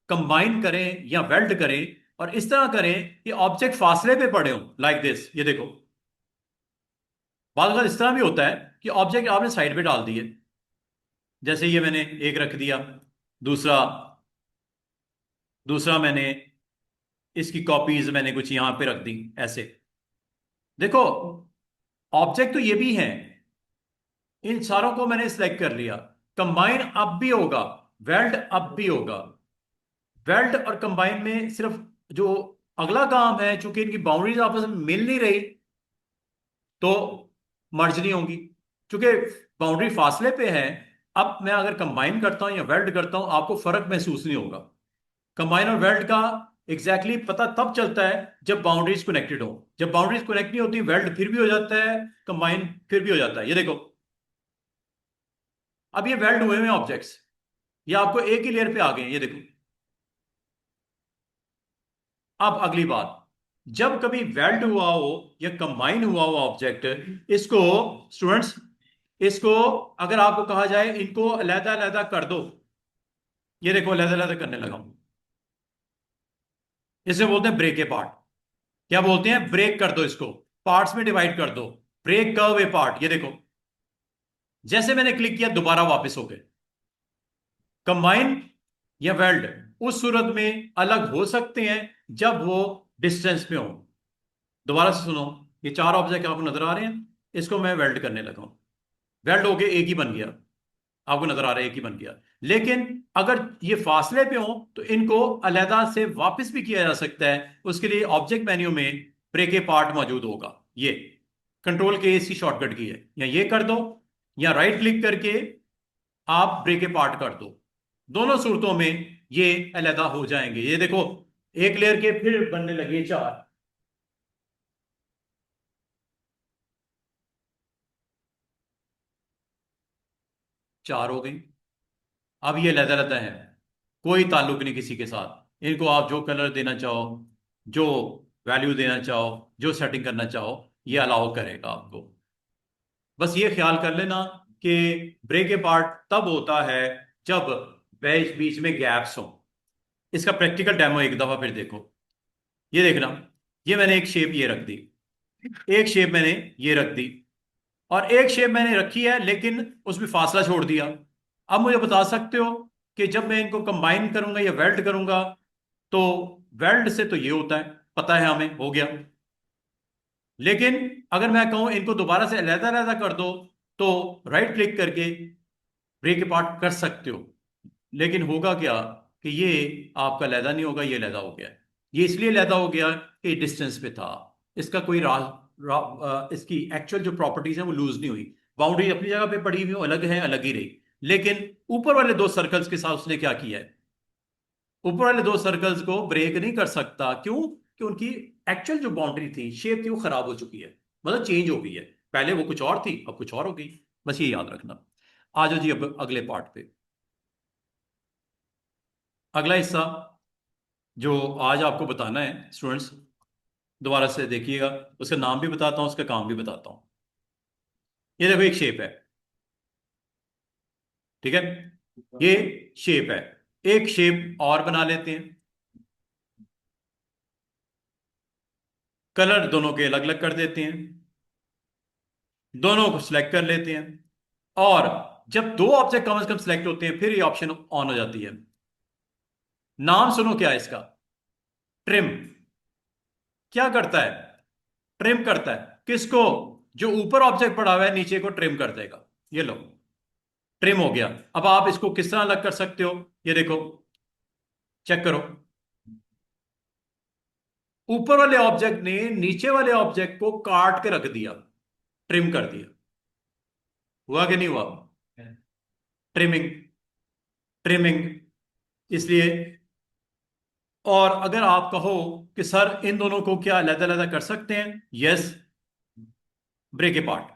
कंबाइन करें या वेल्ड करें और इस तरह करें कि ऑब्जेक्ट फासले पे पड़े हो, लाइक दिस, ये देखो, बालकात इस तरह भी होता है कि ऑब्जेक्ट आपने साइड पे डाल दिए, जैसे ये मैंने एक रख दिया, दूसरा दूसरा मैंने इसकी कॉपीज मैंने कुछ यहां पे रख दी ऐसे। देखो, ऑब्जेक्ट तो ये भी हैं, इन सारों को मैंने सिलेक्ट कर लिया। कंबाइन अब भी होगा, वेल्ड अब भी होगा। वेल्ड और कंबाइन में सिर्फ जो अगला काम है, चूंकि इनकी बाउंड्रीज आपस में मिल नहीं रही, तो मर्ज नहीं होंगी। चूंकि बाउंड्री फासले पे है, अब मैं अगर कंबाइन करता हूं या वेल्ड करता हूं, आपको फर्क महसूस नहीं होगा। कंबाइन और वेल्ड का एग्जैक्टली पता तब चलता है जब बाउंड्रीज कनेक्टेड हो। जब बाउंड्रीज कनेक्ट नहीं होती, वेल्ड फिर भी हो जाता है, कंबाइन फिर भी हो जाता है। ये देखो, अब ये वेल्ड हुए हुए ऑब्जेक्ट्स, ये आपको एक ही लेयर पे आ गए हैं, ये देखो। अब अगली बात, जब कभी वेल्ड हुआ हो या कंबाइन हुआ हो ऑब्जेक्ट, इसको स्टूडेंट्स, इसको अगर आपको कहा जाए इनको अलहदा अलहदा कर दो, ये देखो अलहदा अलहदा करने लगा हूं, इसे बोलते हैं ब्रेक ए पार्ट। क्या बोलते हैं? ब्रेक कर दो इसको, पार्ट्स में डिवाइड कर दो, ब्रेक कर्व ए पार्ट। ये देखो, जैसे मैंने क्लिक किया दोबारा वापस हो गए। कंबाइन या वेल्ड उस सूरत में अलग हो सकते हैं जब वो डिस्टेंस में हो। दोबारा से सुनो, ये चार ऑब्जेक्ट आपको नजर आ रहे हैं, इसको मैं वेल्ड करने लगा हूं, वेल्ड हो गया, एक ही बन गया, आपको नजर आ रहा है एक ही बन गया। लेकिन अगर ये फासले पे हो तो इनको अलहदा से वापस भी किया जा सकता है। उसके लिए ऑब्जेक्ट मेन्यू में ब्रेक ए पार्ट मौजूद होगा, ये कंट्रोल के इसकी शॉर्टकट की है, या ये कर दो या राइट क्लिक करके आप ब्रेक ए पार्ट कर दो। दोनों सूरतों में ये अलहदा हो जाएंगे। ये देखो, एक लेयर के फिर बनने लगे चार, चार हो गई। अब ये लहदा है, कोई ताल्लुक नहीं किसी के साथ। इनको आप जो कलर देना चाहो, जो वैल्यू देना चाहो, जो सेटिंग करना चाहो, ये अलाउ करेगा आपको। बस ये ख्याल कर लेना कि ब्रेक अपार्ट तब होता है जब बीच बीच में गैप्स हो। इसका प्रैक्टिकल डेमो एक दफा फिर देखो। ये देखना, ये मैंने एक शेप ये रख दी, एक शेप मैंने ये रख दी, और एक शेप मैंने रखी है लेकिन उसमें फासला छोड़ दिया। अब मुझे बता सकते हो कि जब मैं इनको कंबाइन करूंगा या वेल्ड करूंगा, तो वेल्ड से तो ये होता है, पता है हमें, हो गया। लेकिन अगर मैं कहूं इनको दोबारा से अलहदा अलहदा कर दो, तो राइट क्लिक करके ब्रेक अपार्ट कर सकते हो। लेकिन होगा क्या कि ये आपका अलहदा नहीं होगा, ये अलहदा हो गया। ये इसलिए अलहदा हो गया कि डिस्टेंस पे था। इसका कोई इसकी एक्चुअल जो प्रॉपर्टीज हैं वो लूज नहीं हुई। बाउंड्री अपनी जगह पे पड़ी हुई हो, अलग है, अलग ही रही। लेकिन ऊपर वाले दो सर्कल्स के साथ उसने क्या किया है, ऊपर वाले दो सर्कल्स को ब्रेक नहीं कर सकता। क्यों? कि उनकी एक्चुअल जो बाउंड्री थी, शेप थी, वो खराब हो चुकी है, मतलब चेंज हो गई है। पहले वो कुछ और थी, अब कुछ और हो गई। बस ये याद रखना। आ जाओ जी अब अगले पार्ट पे। अगला हिस्सा जो आज आपको बताना है स्टूडेंट्स, दोबारा से देखिएगा। उसका नाम भी बताता हूं, उसका काम भी बताता हूं। ये देखो एक शेप है, ठीक है, ये शेप है। एक शेप और बना लेते हैं, कलर दोनों के अलग अलग कर देते हैं, दोनों को सिलेक्ट कर लेते हैं। और जब दो ऑब्जेक्ट कम से कम सिलेक्ट होते हैं, फिर ये ऑप्शन ऑन हो जाती है। नाम सुनो क्या है इसका, ट्रिम। क्या करता है? ट्रिम करता है किसको? जो ऊपर ऑब्जेक्ट पड़ा हुआ है, नीचे को ट्रिम कर देगा। ये लो, ट्रिम हो गया। अब आप इसको किस तरह अलग कर सकते हो, ये देखो, चेक करो। ऊपर वाले ऑब्जेक्ट ने नीचे वाले ऑब्जेक्ट को काट के रख दिया, ट्रिम कर दिया। हुआ कि नहीं हुआ? Trimming, trimming. इसलिए, और अगर आप कहो कि सर इन दोनों को क्या अलग अलग कर सकते हैं, यस, ब्रेक अपार्ट।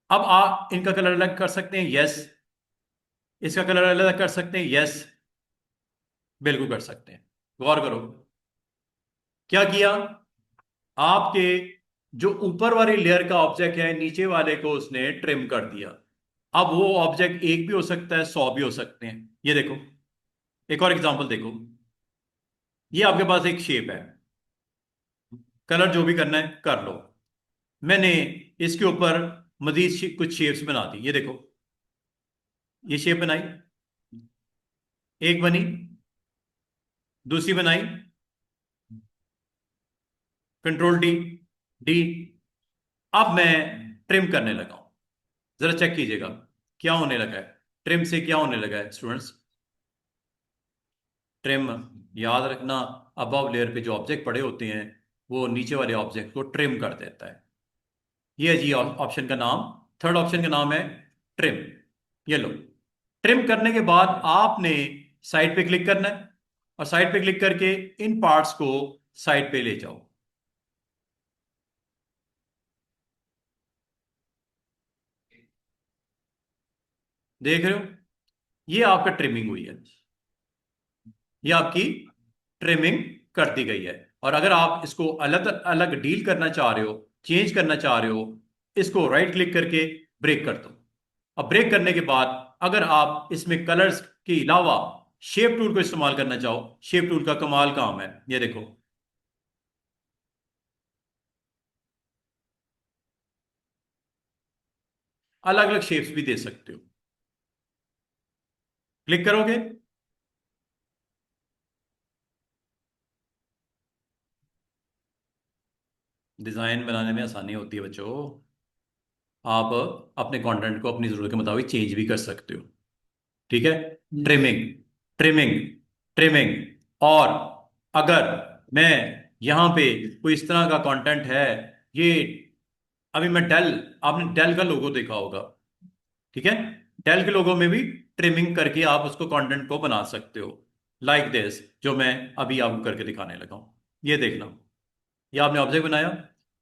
अब आप इनका कलर अलग कर सकते हैं, यस। इसका कलर अलग कर सकते हैं, यस, बिल्कुल कर सकते हैं। गौर करो, क्या किया आपके, जो ऊपर वाली लेयर का ऑब्जेक्ट है, नीचे वाले को उसने ट्रिम कर दिया। अब वो ऑब्जेक्ट एक भी हो सकता है, 100 भी हो सकते हैं। ये देखो, एक और एग्जांपल देखो। ये आपके पास एक शेप है, कलर जो भी करना है कर लो। मैंने इसके ऊपर मजीद कुछ शेप्स बना दी। ये देखो, ये शेप बनाई, एक बनी, दूसरी बनाई, कंट्रोल डी, डी। अब मैं ट्रिम करने लगा हूं, जरा चेक कीजिएगा क्या होने लगा है। ट्रिम से क्या होने लगा है स्टूडेंट्स? ट्रिम, याद रखना, अबव लेयर पे जो ऑब्जेक्ट पड़े होते हैं, वो नीचे वाले ऑब्जेक्ट को ट्रिम कर देता है। ये है जी ऑप्शन का नाम, थर्ड ऑप्शन का नाम है ट्रिम। ये लो, ट्रिम करने के बाद आपने साइड पे क्लिक करना है, और साइड पे क्लिक करके इन पार्ट्स को साइड पे ले जाओ। देख रहे हो, ये आपका ट्रिमिंग हुई है, ये आपकी ट्रिमिंग कर दी गई है। और अगर आप इसको अलग अलग डील करना चाह रहे हो, चेंज करना चाह रहे हो, इसको राइट क्लिक करके ब्रेक कर दो। अब ब्रेक करने के बाद अगर आप इसमें कलर्स के अलावा शेप टूल को इस्तेमाल करना चाहो, शेप टूल का कमाल काम है। ये देखो, अलग अलग शेप्स भी दे सकते हो। क्लिक करोगे, डिजाइन बनाने में आसानी होती है बच्चों। आप अपने कंटेंट को अपनी जरूरत के मुताबिक चेंज भी कर सकते हो, ठीक है। Trimming, trimming, trimming. और अगर मैं यहां पे कोई इस तरह का कंटेंट है, ये अभी मैं डेल, आपने डेल का लोगो देखा होगा, ठीक है। डेल के लोगो में भी ट्रिमिंग करके आप उसको कंटेंट को बना सकते हो, लाइक दिस, जो मैं अभी आपको करके दिखाने लगा हूं। ये देखना, ये आपने ऑब्जेक्ट बनाया,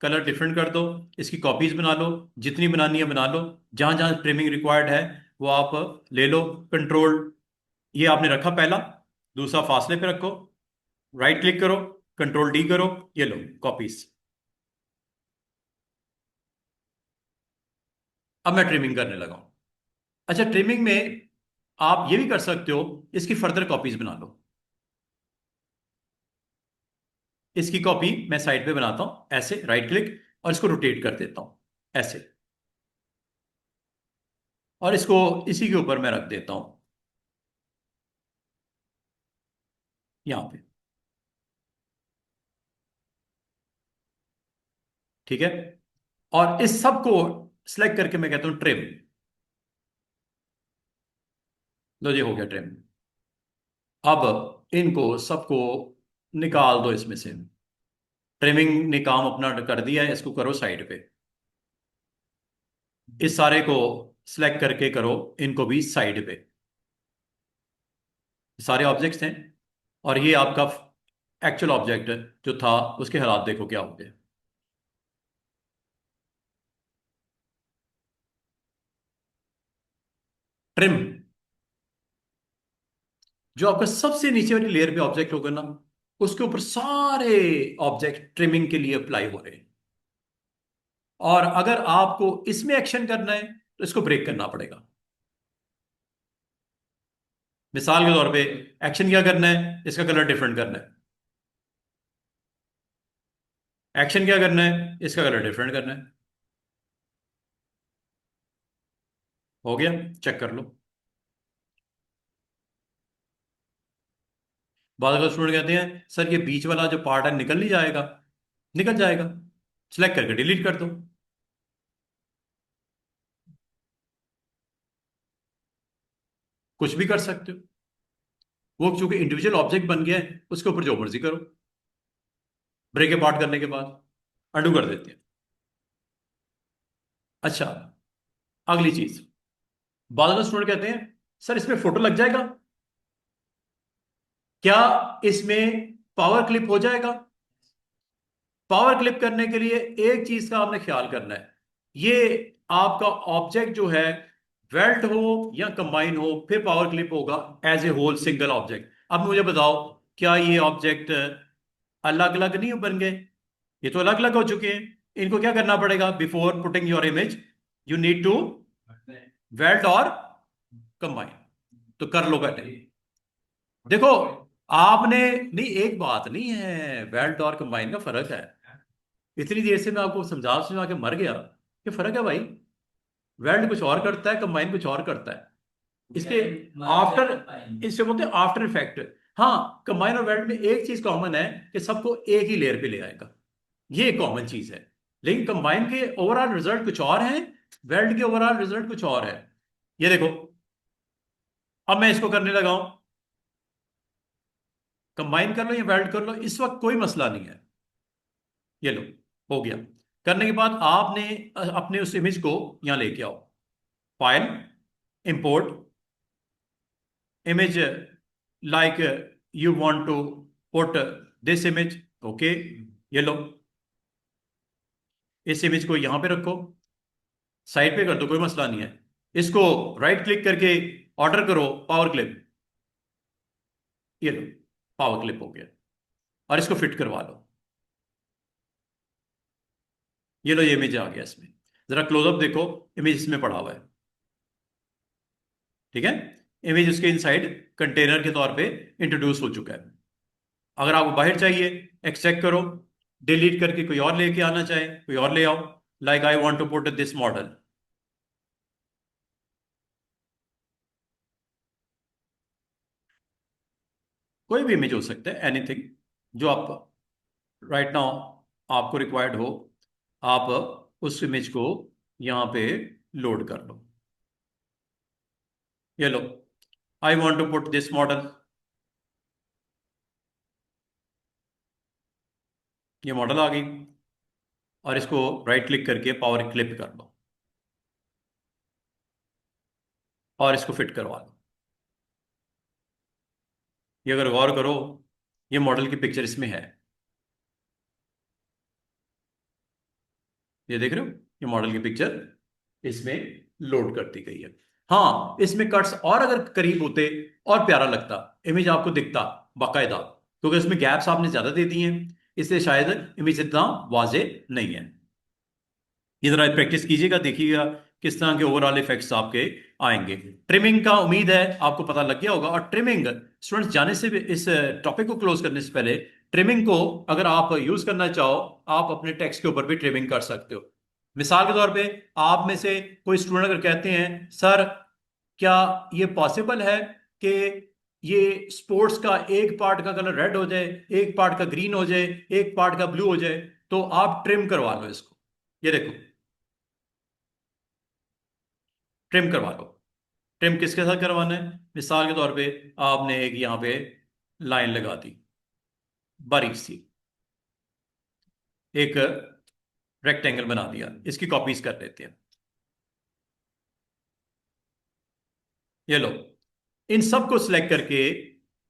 कलर डिफरेंट कर दो, इसकी कॉपीज बना लो, जितनी बनानी है बना लो, जहां जहां ट्रिमिंग रिक्वायर्ड है वो आप ले लो, कंट्रोल ये आपने रखा पहला, दूसरा फासले पे रखो, राइट क्लिक करो, कंट्रोल डी करो, ये लो कॉपीज। अब मैं ट्रिमिंग करने लगा हूं। अच्छा, ट्रिमिंग में आप ये भी कर सकते हो, इसकी फर्दर कॉपीज बना लो। इसकी कॉपी मैं साइड पे बनाता हूं, ऐसे राइट क्लिक, और इसको रोटेट कर देता हूं ऐसे, और इसको इसी के ऊपर मैं रख देता हूं यहां पे। ठीक है, और इस सब को सिलेक्ट करके मैं कहता हूं ट्रिम। लो ये हो गया ट्रिम। अब इनको सबको निकाल दो इसमें से। ट्रिमिंग ने काम अपना कर दिया है, इसको करो साइड पे। इस सारे को सिलेक्ट करके करो इनको भी साइड पे। सारे ऑब्जेक्ट्स हैं, और ये आपका एक्चुअल ऑब्जेक्ट जो था उसके हालात देखो क्या हो गए। ट्रिम, जो आपका सबसे नीचे वाली लेयर पे ऑब्जेक्ट होगा ना, उसके ऊपर सारे ऑब्जेक्ट ट्रिमिंग के लिए अप्लाई हो रहे हैं। और अगर आपको इसमें एक्शन करना है तो इसको ब्रेक करना पड़ेगा। मिसाल के तौर पे एक्शन क्या करना है, इसका कलर डिफरेंट करना है। एक्शन क्या करना है, इसका कलर डिफरेंट करना है। हो गया, चेक कर लो। बाद अगर स्टूडेंट कहते हैं सर ये बीच वाला जो पार्ट है निकल नहीं जाएगा, निकल जाएगा, सिलेक्ट करके डिलीट कर दो। कुछ भी कर सकते हो, वो चूंकि इंडिविजुअल ऑब्जेक्ट बन गया है उसके ऊपर जो मर्जी करो। ब्रेक अपार्ट करने के बाद अंडू कर देते हैं। अच्छा, अगली चीज, बाद अगर स्टूडेंट कहते हैं सर इसमें फोटो लग जाएगा, क्या इसमें पावर क्लिप हो जाएगा? पावर क्लिप करने के लिए एक चीज का आपने ख्याल करना है, ये आपका ऑब्जेक्ट जो है वेल्ट हो या कंबाइन हो, फिर पावर क्लिप होगा as a whole single object. अब मुझे बताओ, क्या ये ऑब्जेक्ट अलग अलग नहीं बन गए? ये तो अलग अलग हो चुके हैं। इनको क्या करना पड़ेगा? Before putting your image you need to weld और कंबाइन। तो कर लो बेटे। देखो, आपने नहीं, एक बात नहीं है, वेल्ट और कंबाइन का फर्क है। इतनी देर से मैं आपको समझा समझा के मर गया कि फर्क है भाई। वेल्ड कुछ और करता है, कंबाइन कुछ और करता है। इसके आफ्टर, इससे बोलते हैं आफ्टर इफेक्ट। हाँ, कंबाइन और वेल्ड में एक चीज कॉमन है कि सबको एक ही लेयर पे ले आएगा, ये एक कॉमन चीज है। लेकिन कंबाइन के ओवरऑल रिजल्ट कुछ और है, वेल्ड के ओवरऑल रिजल्ट कुछ और है। ये देखो, अब मैं इसको करने लगा हूं, कंबाइन कर लो या वेल्ड कर लो, इस वक्त कोई मसला नहीं है। ये लो, हो गया। करने के बाद आपने अपने उस इमेज को यहां लेके आओ, file, import image, like you want to put this image. Okay, ये लो, इस इमेज को यहां पे रखो, साइड पे कर दो, कोई मसला नहीं है। इसको राइट क्लिक करके ऑर्डर करो पावर क्लिप, ये लो, पावर क्लिप हो गया। और इसको फिट करवा लो, ये लो, ये इमेज आ गया इसमें। जरा क्लोजअप देखो, इमेज इसमें पड़ा हुआ है। ठीक है, इमेज उसके इनसाइड कंटेनर के तौर पे इंट्रोड्यूस हो चुका है। अगर आपको बाहर चाहिए, एक्सट्रैक्ट करो, डिलीट करके कोई और लेके आना चाहे कोई और ले आओ, like I want to put this model. कोई भी इमेज हो सकता है, एनीथिंग जो आप राइट नाउ आपको रिक्वायर्ड हो, आप उस इमेज को यहां पे लोड कर लो। ये लो, I want to put this model, ये मॉडल आ गई। और इसको राइट क्लिक करके पावर क्लिप कर लो और इसको फिट करवा लो। ये अगर गौर करो, ये मॉडल की पिक्चर इसमें है, ये देख रहे हो, ये मॉडल की पिक्चर इसमें लोड कर दी गई है। हाँ, इसमें कट्स और अगर करीब होते और प्यारा लगता, इमेज आपको दिखता बाकायदा, क्योंकि इसमें गैप्स आपने ज्यादा दे दी हैं, इसलिए शायद इमेज इतना वाजे नहीं है। ये जरा प्रैक्टिस कीजिएगा, देखिएगा किस तरह के ओवरऑल इफेक्ट्स आपके आएंगे। ट्रिमिंग का उम्मीद है आपको पता लग गया होगा। और ट्रिमिंग, स्टूडेंट्स जाने से भी इस टॉपिक को क्लोज करने से पहले, ट्रिमिंग को अगर आप यूज करना चाहो, आप अपने टेक्स्ट के ऊपर भी ट्रिमिंग कर सकते हो। मिसाल के तौर पे आप में से कोई स्टूडेंट अगर कहते हैं सर क्या ये पॉसिबल है कि ये स्पोर्ट्स का एक पार्ट का कलर रेड हो जाए, एक पार्ट का ग्रीन हो जाए, एक पार्ट का ब्लू हो जाए, तो आप ट्रिम करवा लो इसको। ये देखो, ट्रिम करवा लो। ट्रिम किसके साथ करवाना है? मिसाल के तौर पे आपने एक यहां पे लाइन लगा दी बारीक सी, एक रेक्टेंगल बना दिया, इसकी कॉपीज कर लेते हैं। ये लो, इन सबको सिलेक्ट करके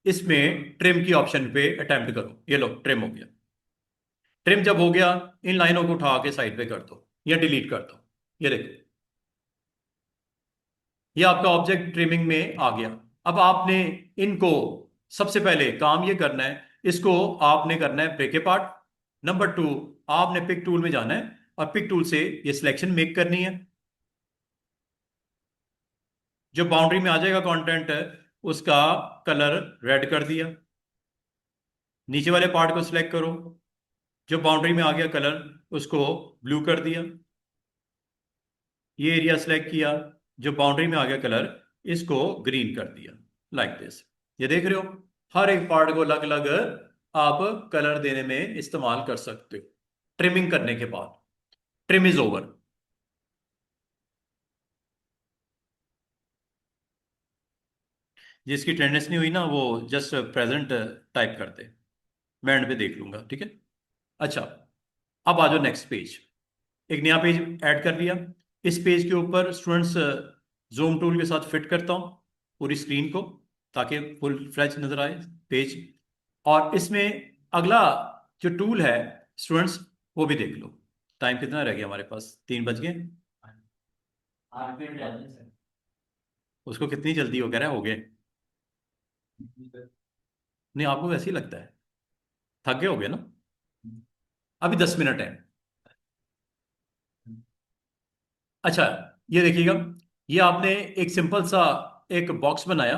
इसमें ट्रिम की ऑप्शन पे अटेम्प्ट करो। ये लो, ट्रिम हो गया। ट्रिम जब हो गया, इन लाइनों को उठा के साइड पे कर दो या डिलीट कर दो। ये देखो, ये आपका ऑब्जेक्ट ट्रिमिंग में आ गया। अब आपने इनको सबसे पहले काम ये करना है, इसको आपने करना है ब्रेक पार्ट। नंबर 2, आपने पिक टूल में जाना है और पिक टूल से ये सिलेक्शन मेक करनी है। जो बाउंड्री में आ जाएगा कंटेंट, उसका कलर रेड कर दिया। नीचे वाले पार्ट को सिलेक्ट करो, जो बाउंड्री में आ गया कलर, उसको ब्लू कर दिया। ये एरिया सिलेक्ट किया, जो बाउंड्री में आ गया कलर, इसको ग्रीन कर दिया, लाइक दिस। ये देख रहे हो, हर एक पार्ट को अलग अलग आप कलर देने में इस्तेमाल कर सकते हो। ट्रिमिंग करने के बाद ट्रिम इज ओवर। जिसकी अटेंडेंस नहीं हुई ना, वो जस्ट प्रेजेंट टाइप कर दे, मैं एंड पे देख लूंगा, ठीक है। अच्छा, अब आ जाओ नेक्स्ट पेज। एक नया पेज ऐड कर लिया। इस पेज के ऊपर स्टूडेंट्स जूम टूल के साथ फिट करता हूं पूरी स्क्रीन को, ताकि फुल फ्लैश नजर आए पेज। और इसमें अगला जो टूल है स्टूडेंट्स, वो भी देख लो। टाइम कितना रह गया हमारे पास? 3 बज गए। 8 मिनट रहते हैं सर। उसको कितनी जल्दी हो, कह रहा है हो गए? नहीं, आपको वैसे ही लगता है, थक गए हो गए ना। अभी 10 मिनट है। अच्छा, ये देखिएगा, ये आपने एक सिंपल सा एक बॉक्स बनाया।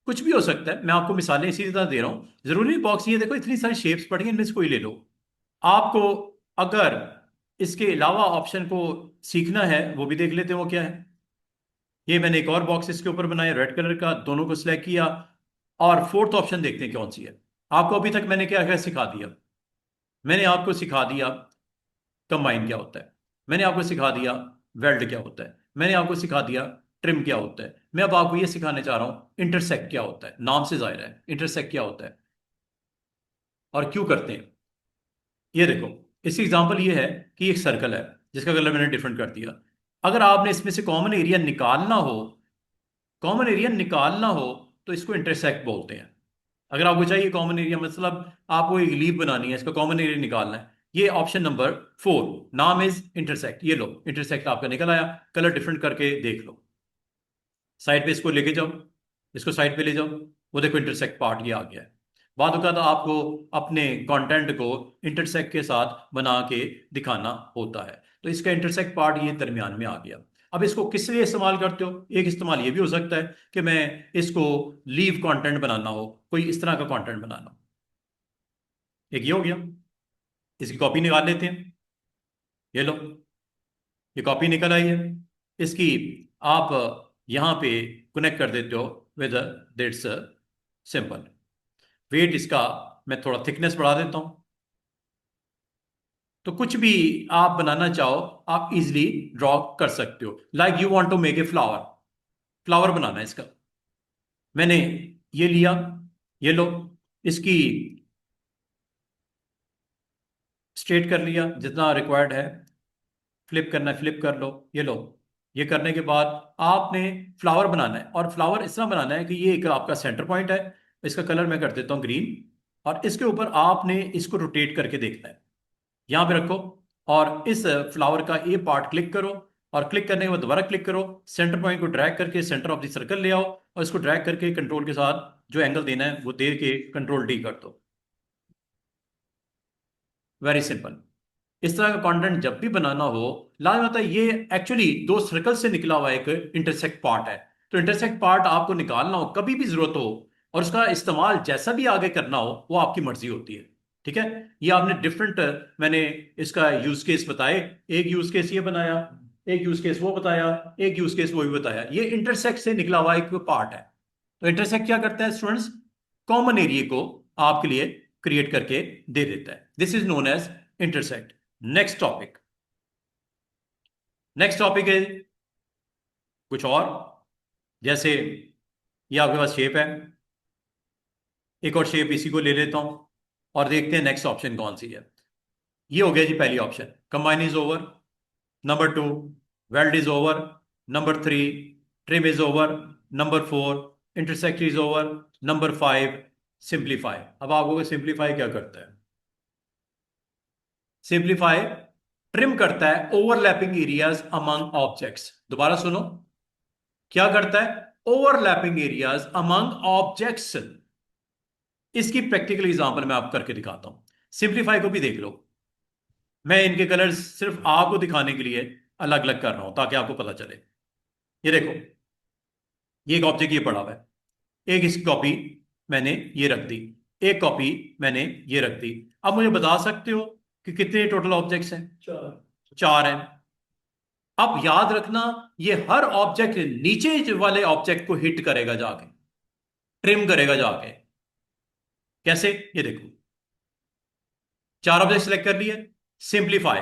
कुछ भी हो सकता है, मैं आपको मिसालें इसी तरह दे रहा हूं। जरूरी नहीं बॉक्स, ये देखो इतनी सारी शेप्स पड़ी हैं, इनमें से कोई ले लो। आपको अगर इसके अलावा ऑप्शन को सीखना है, वो भी देख लेते हैं वो क्या है। ये मैंने एक और बॉक्स इसके ऊपर बनाया रेड कलर का, दोनों को सिलेक्ट किया। और फोर्थ ऑप्शन देखते हैं कौन सी है। आपको अभी तक मैंने क्या क्या सिखा दिया? मैंने आपको सिखा दिया कंबाइन क्या होता है, मैंने आपको सिखा दिया वेल्ड क्या होता है, मैंने आपको सिखा दिया ट्रिम क्या होता है। मैं अब आपको ये सिखाने चाह रहा हूं इंटरसेक्ट क्या होता है। नाम से जाहिर है इंटरसेक्ट क्या होता है और क्यों करते हैं। ये देखो, इसकी एग्जांपल ये है कि एक सर्कल है जिसका कलर मैंने डिफरेंट कर दिया। अगर आपने इसमें से कॉमन एरिया निकालना हो तो इसको इंटरसेक्ट बोलते हैं। अगर आपको चाहिए कॉमन एरिया, मतलब आपको एक लीफ बनानी है, इसका कॉमन एरिया निकालना है, ये ऑप्शन नंबर 4, नाम इज इंटरसेक्ट। ये लो, इंटरसेक्ट आपका निकल आया। कलर डिफरेंट करके देख लो, साइड पे इसको लेके जाओ, इसको साइड पे ले जाओ, वो देखो इंटरसेक्ट पार्ट ये आ गया है। बाद का तो आपको अपने कंटेंट को इंटरसेक्ट के साथ बना के दिखाना होता है, तो इसका इंटरसेक्ट पार्ट ये दरमियान में आ गया। अब इसको किस लिए इस्तेमाल करते हो? एक इस्तेमाल ये भी हो सकता है कि मैं इसको लीव कंटेंट बनाना हो, कोई इस तरह का कंटेंट बनाना हो। एक ये हो गया, इसकी कॉपी निकाल लेते हैं। ये लो, ये कॉपी निकल आई है। इसकी आप यहां पे कनेक्ट कर देते हो विद दिट्स सिंपल। वेट इसका मैं थोड़ा थिकनेस बढ़ा देता हूं, तो कुछ भी आप बनाना चाहो आप इजीली ड्रॉ कर सकते हो। Like you want to make a flower, flower बनाना है इसका। मैंने ये लिया, ये लो, इसकी स्ट्रेट कर लिया जितना रिक्वायर्ड है। फ्लिप करना है, फ्लिप कर लो। ये लो, ये करने के बाद आपने फ्लावर बनाना है, और फ्लावर इस तरह बनाना है कि ये एक आपका सेंटर पॉइंट है। इसका कलर मैं कर देता हूं ग्रीन, और इसके ऊपर आपने इसको रोटेट करके देखना है। यहां पे रखो और इस फ्लावर का ये पार्ट क्लिक करो, और क्लिक करने के बाद दोबारा क्लिक करो, सेंटर पॉइंट को ड्रैग करके सेंटर ऑफ द सर्कल ले आओ और इसको ड्रैग करके कंट्रोल के साथ जो एंगल देना है वो दे के कंट्रोल डी कर दो। Very simple. इस तरह का कंटेंट जब भी बनाना हो, लाजमी होता है ये एक्चुअली दो सर्कल से निकला हुआ एक इंटरसेक्ट पार्ट है। तो इंटरसेक्ट पार्ट आपको निकालना हो, कभी भी जरूरत हो, और उसका इस्तेमाल जैसा भी आगे करना हो वो आपकी मर्जी होती है। ठीक है, ये आपने डिफरेंट, मैंने इसका यूज केस बताए, एक यूज केस ये बनाया, एक यूज केस वो बताया, एक यूज केस वो भी बताया। ये इंटरसेक्ट से निकला हुआ एक पार्ट है। तो इंटरसेक्ट क्या करता है स्टूडेंट्स? कॉमन एरिया को आपके लिए क्रिएट करके दे देता है। This is known as intersect. Next topic, next topic है कुछ और। जैसे ये आपके पास शेप है, एक और शेप इसी को ले लेता हूं और देखते हैं नेक्स्ट ऑप्शन कौन सी है। ये हो गया जी पहली option, combine is over. Number 2, weld is over. Number 3, trim is over. Number 4, intersect is over. Number 5, simplify. अब आपको सिंप्लीफाई क्या करता है? सिंप्लीफाई ट्रिम करता है ओवरलैपिंग एरियाज अमंग ऑब्जेक्ट्स। दोबारा सुनो, क्या करता है? Overlapping areas among objects. इसकी प्रैक्टिकल एग्जांपल मैं आपको करके दिखाता हूं। सिंप्लीफाई को भी देख लो, मैं इनके कलर्स सिर्फ आपको दिखाने के लिए अलग अलग कर रहा हूं ताकि आपको पता चले। ये देखो, ये एक ऑब्जेक्ट ये पड़ा हुआ है, एक इसकी कॉपी मैंने ये रख दी, एक कॉपी मैंने ये रख दी। अब मुझे बता सकते हो कि कितने टोटल ऑब्जेक्ट्स हैं? 4 हैं। अब याद रखना, ये हर ऑब्जेक्ट नीचे वाले ऑब्जेक्ट को हिट करेगा जाके, ट्रिम करेगा जाके। कैसे? ये देखो, 4 ऑब्जेक्ट सेलेक्ट कर लिए, सिंप्लीफाई,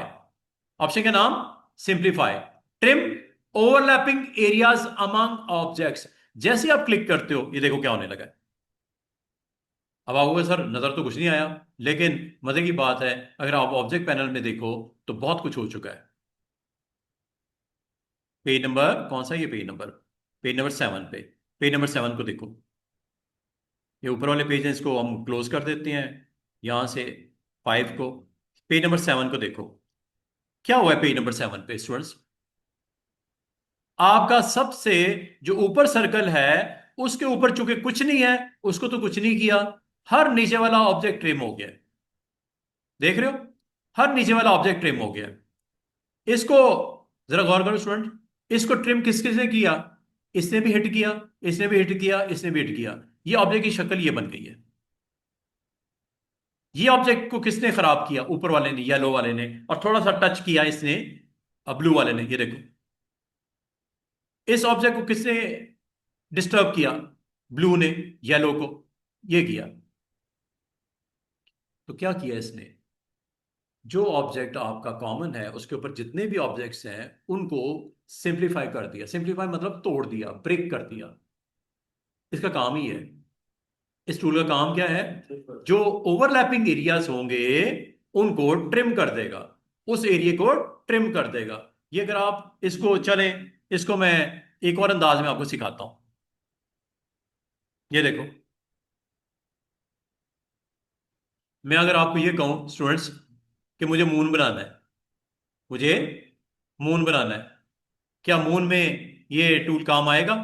ऑप्शन का नाम simplify, trim overlapping areas among objects. जैसे आप क्लिक करते हो ये देखो क्या होने लगा है। अब आपको सर नजर तो कुछ नहीं आया, लेकिन मजे की बात है, अगर आप ऑब्जेक्ट पैनल में देखो तो बहुत कुछ हो चुका है। पेज नंबर कौन सा? ये पेज नंबर 7 पे, पेज नंबर 7 को देखो। ये ऊपर वाले पेज हैं, इसको हम क्लोज कर देते हैं यहां से, 5 को। पेज नंबर 7 को देखो, क्या हुआ है पेज नंबर 7 पे स्टूडेंट्स? आपका सबसे जो ऊपर सर्कल है उसके ऊपर चूंकि कुछ नहीं है, उसको तो कुछ नहीं किया, हर नीचे वाला ऑब्जेक्ट ट्रिम हो गया। देख रहे हो, हर नीचे वाला ऑब्जेक्ट ट्रिम हो गया। इसको जरा गौर करो स्टूडेंट, इसको ट्रिम किस किसने किया? इसने भी हिट किया, इसने भी हिट किया, इसने भी हिट किया। ये ऑब्जेक्ट की शक्ल ये बन गई है। ये ऑब्जेक्ट को किसने खराब किया? ऊपर वाले ने, येलो वाले ने, और थोड़ा सा टच किया इसने ब्लू वाले ने। ये देखो, इस ऑब्जेक्ट को किसने डिस्टर्ब किया? ब्लू ने येलो को, ये किया। तो क्या किया इसने? जो ऑब्जेक्ट आपका कॉमन है उसके ऊपर जितने भी ऑब्जेक्ट्स हैं उनको सिंप्लीफाई कर दिया। सिंप्लीफाई मतलब तोड़ दिया, ब्रेक कर दिया। इसका काम ही है, इस टूल का काम क्या है? जो ओवरलैपिंग एरियाज होंगे उनको ट्रिम कर देगा, उस एरिया को ट्रिम कर देगा। ये अगर आप इसको चलें, इसको मैं एक और अंदाज में आपको सिखाता हूं। ये देखो, मैं अगर आपको ये कहूं स्टूडेंट्स कि मुझे मून बनाना है, मुझे मून बनाना है, क्या मून में ये टूल काम आएगा?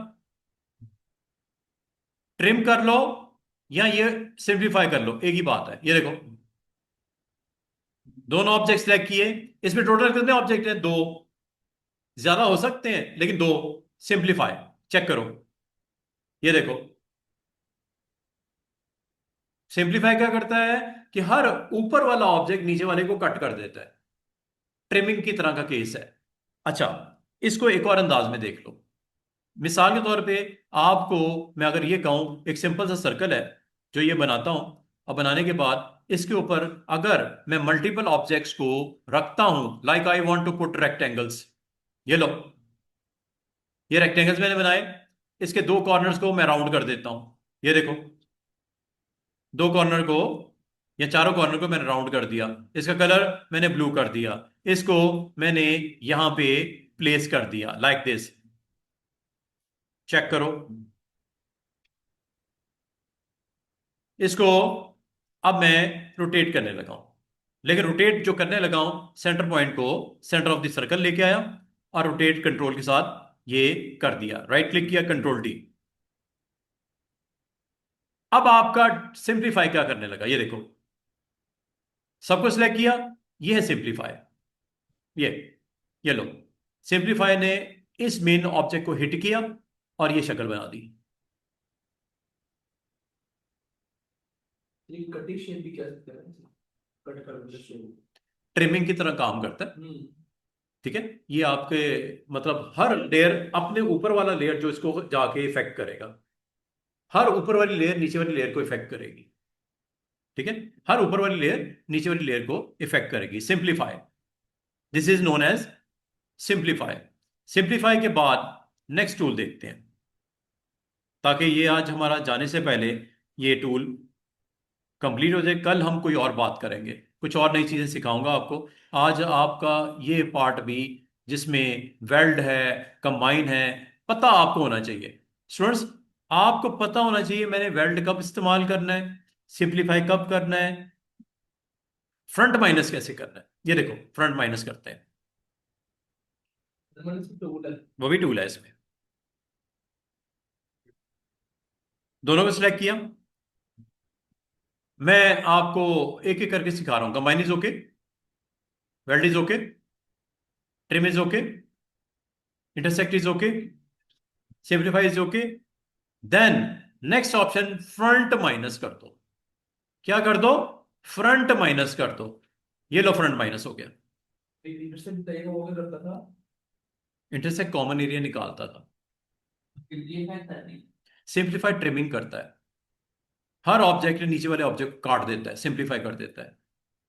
ट्रिम कर लो या ये सिंप्लीफाई कर लो, एक ही बात है। ये देखो, दोनों ऑब्जेक्ट सिलेक्ट किए, इसमें टोटल कितने ऑब्जेक्ट हैं? 2। ज्यादा हो सकते हैं लेकिन 2। सिंप्लीफाई, चेक करो, ये देखो। सिंप्लीफाई क्या करता है कि हर ऊपर वाला ऑब्जेक्ट नीचे वाले को कट कर देता है, ट्रिमिंग की तरह का केस है। अच्छा, इसको एक और अंदाज में देख लो। मिसाल के तौर पे आपको मैं अगर ये कहूं, एक सिंपल सा सर्कल है जो ये बनाता हूं, और बनाने के बाद इसके ऊपर अगर मैं मल्टीपल ऑब्जेक्ट्स को रखता हूं, like I want to put rectangles, ये लो, ये रेक्टेंगल्स मैंने बनाए, इसके 2 कॉर्नर्स को मैं राउंड कर देता हूं। ये देखो, 2 कॉर्नर को या चारों कॉर्नर को मैंने राउंड कर दिया, इसका कलर मैंने ब्लू कर दिया, इसको मैंने यहां पे प्लेस कर दिया लाइक दिस। चेक करो, इसको अब मैं रोटेट करने लगा हूं, लेकिन रोटेट जो करने लगा हूं, सेंटर पॉइंट को सेंटर ऑफ द सर्कल लेके आया और रोटेट कंट्रोल के साथ ये कर दिया, राइट क्लिक किया, कंट्रोल डी। अब आपका सिंप्लीफाई क्या करने लगा, ये देखो, सबको सिलेक्ट किया, ये है सिंप्लीफाई, ये ये लो, सिंप्लीफाई ने इस मेन ऑब्जेक्ट को हिट किया और ये शक्ल बना दी। ये कटिंग शेप भी कह सकते हैं, कट कर शेप, ट्रिमिंग की तरह काम करता है, ठीक है। ये आपके मतलब हर लेयर अपने ऊपर वाला लेयर जो इसको जाके इफेक्ट करेगा, हर ऊपर वाली लेयर नीचे वाली लेयर को इफेक्ट करेगी, ठीक है। हर ऊपर वाली लेयर नीचे वाली लेयर को इफेक्ट करेगी, simplify, this is known as simplify. Simplify के बाद नेक्स्ट टूल देखते हैं, ताकि ये आज हमारा जाने से पहले ये टूल कंप्लीट हो जाए। कल हम कोई और बात करेंगे, कुछ और नई चीजें सिखाऊंगा आपको। आज आपका ये पार्ट भी जिसमें वेल्ड है, कंबाइन है, पता आपको होना चाहिए स्टूडेंट्स। आपको पता होना चाहिए मैंने वेल्ड कब इस्तेमाल करना है, सिंप्लीफाई कब करना है, फ्रंट माइनस कैसे करना है। ये देखो फ्रंट माइनस करते हैं, वो भी टूल है इसमें। दोनों को सिलेक्ट किया, मैं आपको एक एक करके सिखा रहा हूं। Combine is okay, weld is okay, trim is okay, intersect is okay, simplify is okay. Then next option front minus कर दो। क्या कर दो? फ्रंट माइनस कर दो। ये लो फ्रंट माइनस हो गया। करता था, इंटरसेक्ट कॉमन एरिया निकालता था, ये है नहीं। सिंप्लीफाई ट्रिमिंग करता है, हर ऑब्जेक्ट के नीचे वाले ऑब्जेक्ट को काट देता है, सिंप्लीफाई कर देता है।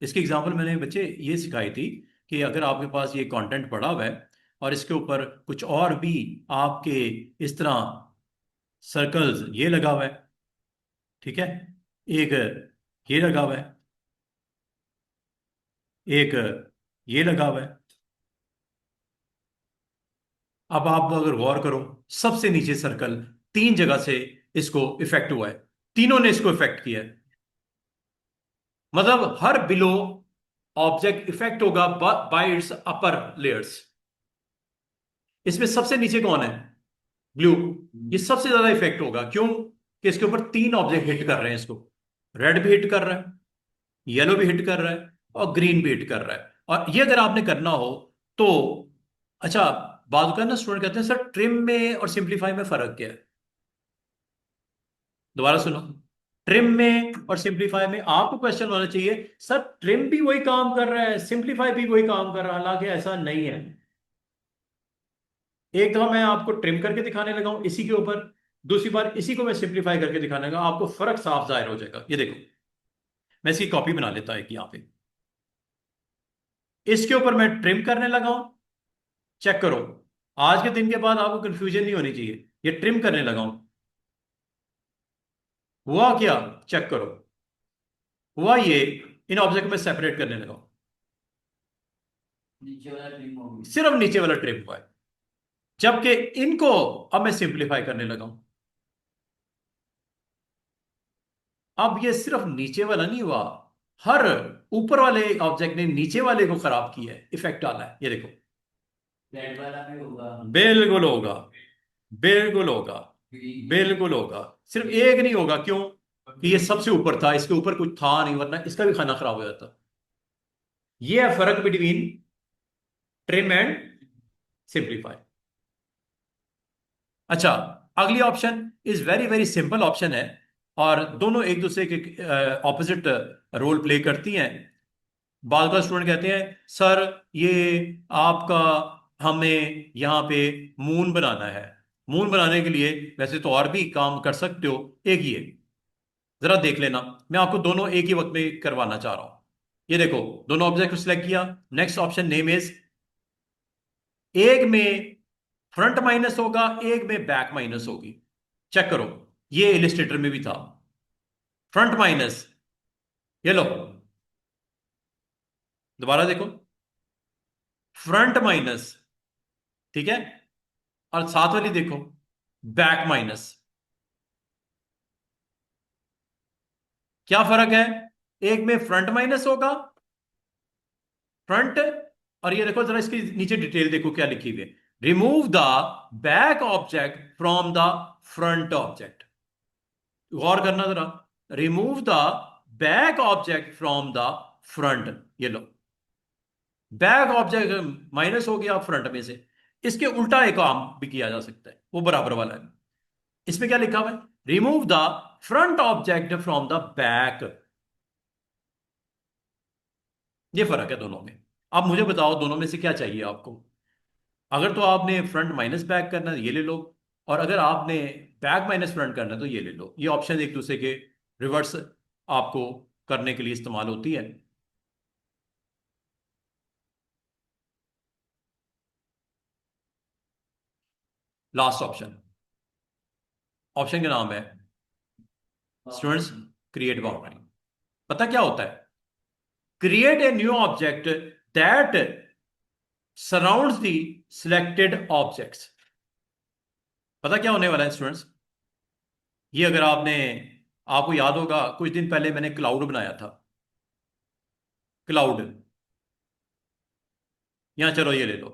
इसकी एग्जांपल मैंने बच्चे ये सिखाई थी कि अगर आपके पास ये कंटेंट पड़ा हुआ है और इसके ऊपर कुछ और भी आपके इस तरह सर्कल्स ये लगा हुआ है, ठीक है, एक ये लगा हुआ है, एक ये लगा हुआ है। अब आप अगर गौर करो, सबसे नीचे सर्कल तीन जगह से इसको इफेक्ट हुआ है, तीनों ने इसको इफेक्ट किया है। मतलब हर बिलो ऑब्जेक्ट इफेक्ट होगा बाय इट्स अपर लेयर्स। इसमें सबसे नीचे कौन है? ब्लू। ये सबसे ज्यादा इफेक्ट होगा, क्यों? कि इसके ऊपर तीन ऑब्जेक्ट हिट कर रहे हैं इसको। रेड भी हिट कर रहा है, येलो भी हिट कर रहा है, और ग्रीन भी हिट कर रहा है। और ये अगर आपने करना हो तो अच्छा, बात करना स्टूडेंट कहते हैं सर ट्रिम में और सिंप्लीफाई में फर्क क्या है? दोबारा सुनो, ट्रिम में और सिंप्लीफाई में आपको क्वेश्चन होना चाहिए सर ट्रिम भी वही काम कर रहा है, सिंप्लीफाई भी वही काम कर रहा है। हालांकि ऐसा नहीं है। एक दफा मैं आपको ट्रिम करके दिखाने लगा हूं इसी के ऊपर, दूसरी बार इसी को मैं सिंप्लीफाई करके दिखाने लगा, आपको फर्क साफ जाहिर हो जाएगा। ये देखो, मैं इसकी कॉपी बना लेता हूं एक यहां पे, इसके ऊपर मैं ट्रिम करने लगा हूं। चेक करो, आज के दिन के बाद आपको कंफ्यूजन नहीं होनी चाहिए, ये ट्रिम करने लगा हूं। हुआ क्या? चेक करो, हुआ ये, इन ऑब्जेक्ट में सेपरेट करने लगा हूं, नीचे वाला ट्रिम हो गया। सिर्फ नीचे वाला ट्रिम हुआ है। जबकि इनको अब मैं सिंप्लीफाई करने लगा हूं। अब ये सिर्फ नीचे वाला नहीं हुआ, हर ऊपर वाले ऑब्जेक्ट ने नीचे वाले को खराब किया है, इफेक्ट डाला है। ये देखो, रेड वाला भी होगा, बिल्कुल होगा, बिल्कुल होगा, बिल्कुल होगा। सिर्फ एक नहीं होगा, क्यों? कि ये सबसे ऊपर था, इसके ऊपर कुछ था नहीं, वरना इसका भी खाना खराब हो जाता। ये है फर्क बिटवीन ट्रिम एंड सिंप्लीफाई। अच्छा, अगली option is very very simple option है, और दोनों एक दूसरे के ऑपोजिट रोल प्ले करती हैं। बाल का स्टूडेंट कहते हैं सर ये आपका हमें यहाँ पे मून बनाना है। मून बनाने के लिए वैसे तो और भी काम कर सकते हो, एक ही है, जरा देख लेना। मैं आपको दोनों एक ही वक्त में करवाना चाह रहा हूं। ये देखो, दोनों ऑब्जेक्ट को सिलेक्ट किया, नेक्स्ट ऑप्शन नेम इज, एक में फ्रंट माइनस होगा, एक में बैक माइनस होगी। चेक करो, ये इलिस्ट्रेटर में भी था, फ्रंट माइनस, ये लो, दोबारा देखो, फ्रंट माइनस, ठीक है, और साथ वाली देखो, बैक माइनस। क्या फर्क है? एक में फ्रंट माइनस होगा, फ्रंट और ये देखो जरा इसकी नीचे डिटेल देखो क्या लिखी हुई है, remove the back object from the front object. गौर करना जरा, remove the back object from the front, ये लो बैक ऑब्जेक्ट माइनस हो गया फ्रंट में से, इसके उल्टा एक काम भी किया जा सकता है, वो बराबर वाला है। इसमें क्या लिखा हुआ है, remove the front object from the back. ये फर्क है दोनों में। अब मुझे बताओ दोनों में से क्या चाहिए आपको। अगर तो आपने फ्रंट माइनस बैक करना है ये ले लो, और अगर आपने बैक माइनस फ्रंट करना है तो ये ले लो। ये ऑप्शन एक दूसरे के रिवर्स आपको करने के लिए इस्तेमाल होती है। लास्ट ऑप्शन, ऑप्शन का नाम है स्टूडेंट्स क्रिएट बाउंड्री। पता क्या होता है, create a new object that surrounds the selected objects. पता क्या होने वाला है स्टूडेंट्स, ये अगर आपने, आपको याद होगा कुछ दिन पहले मैंने क्लाउड बनाया था, क्लाउड, यहां चलो ये ले लो।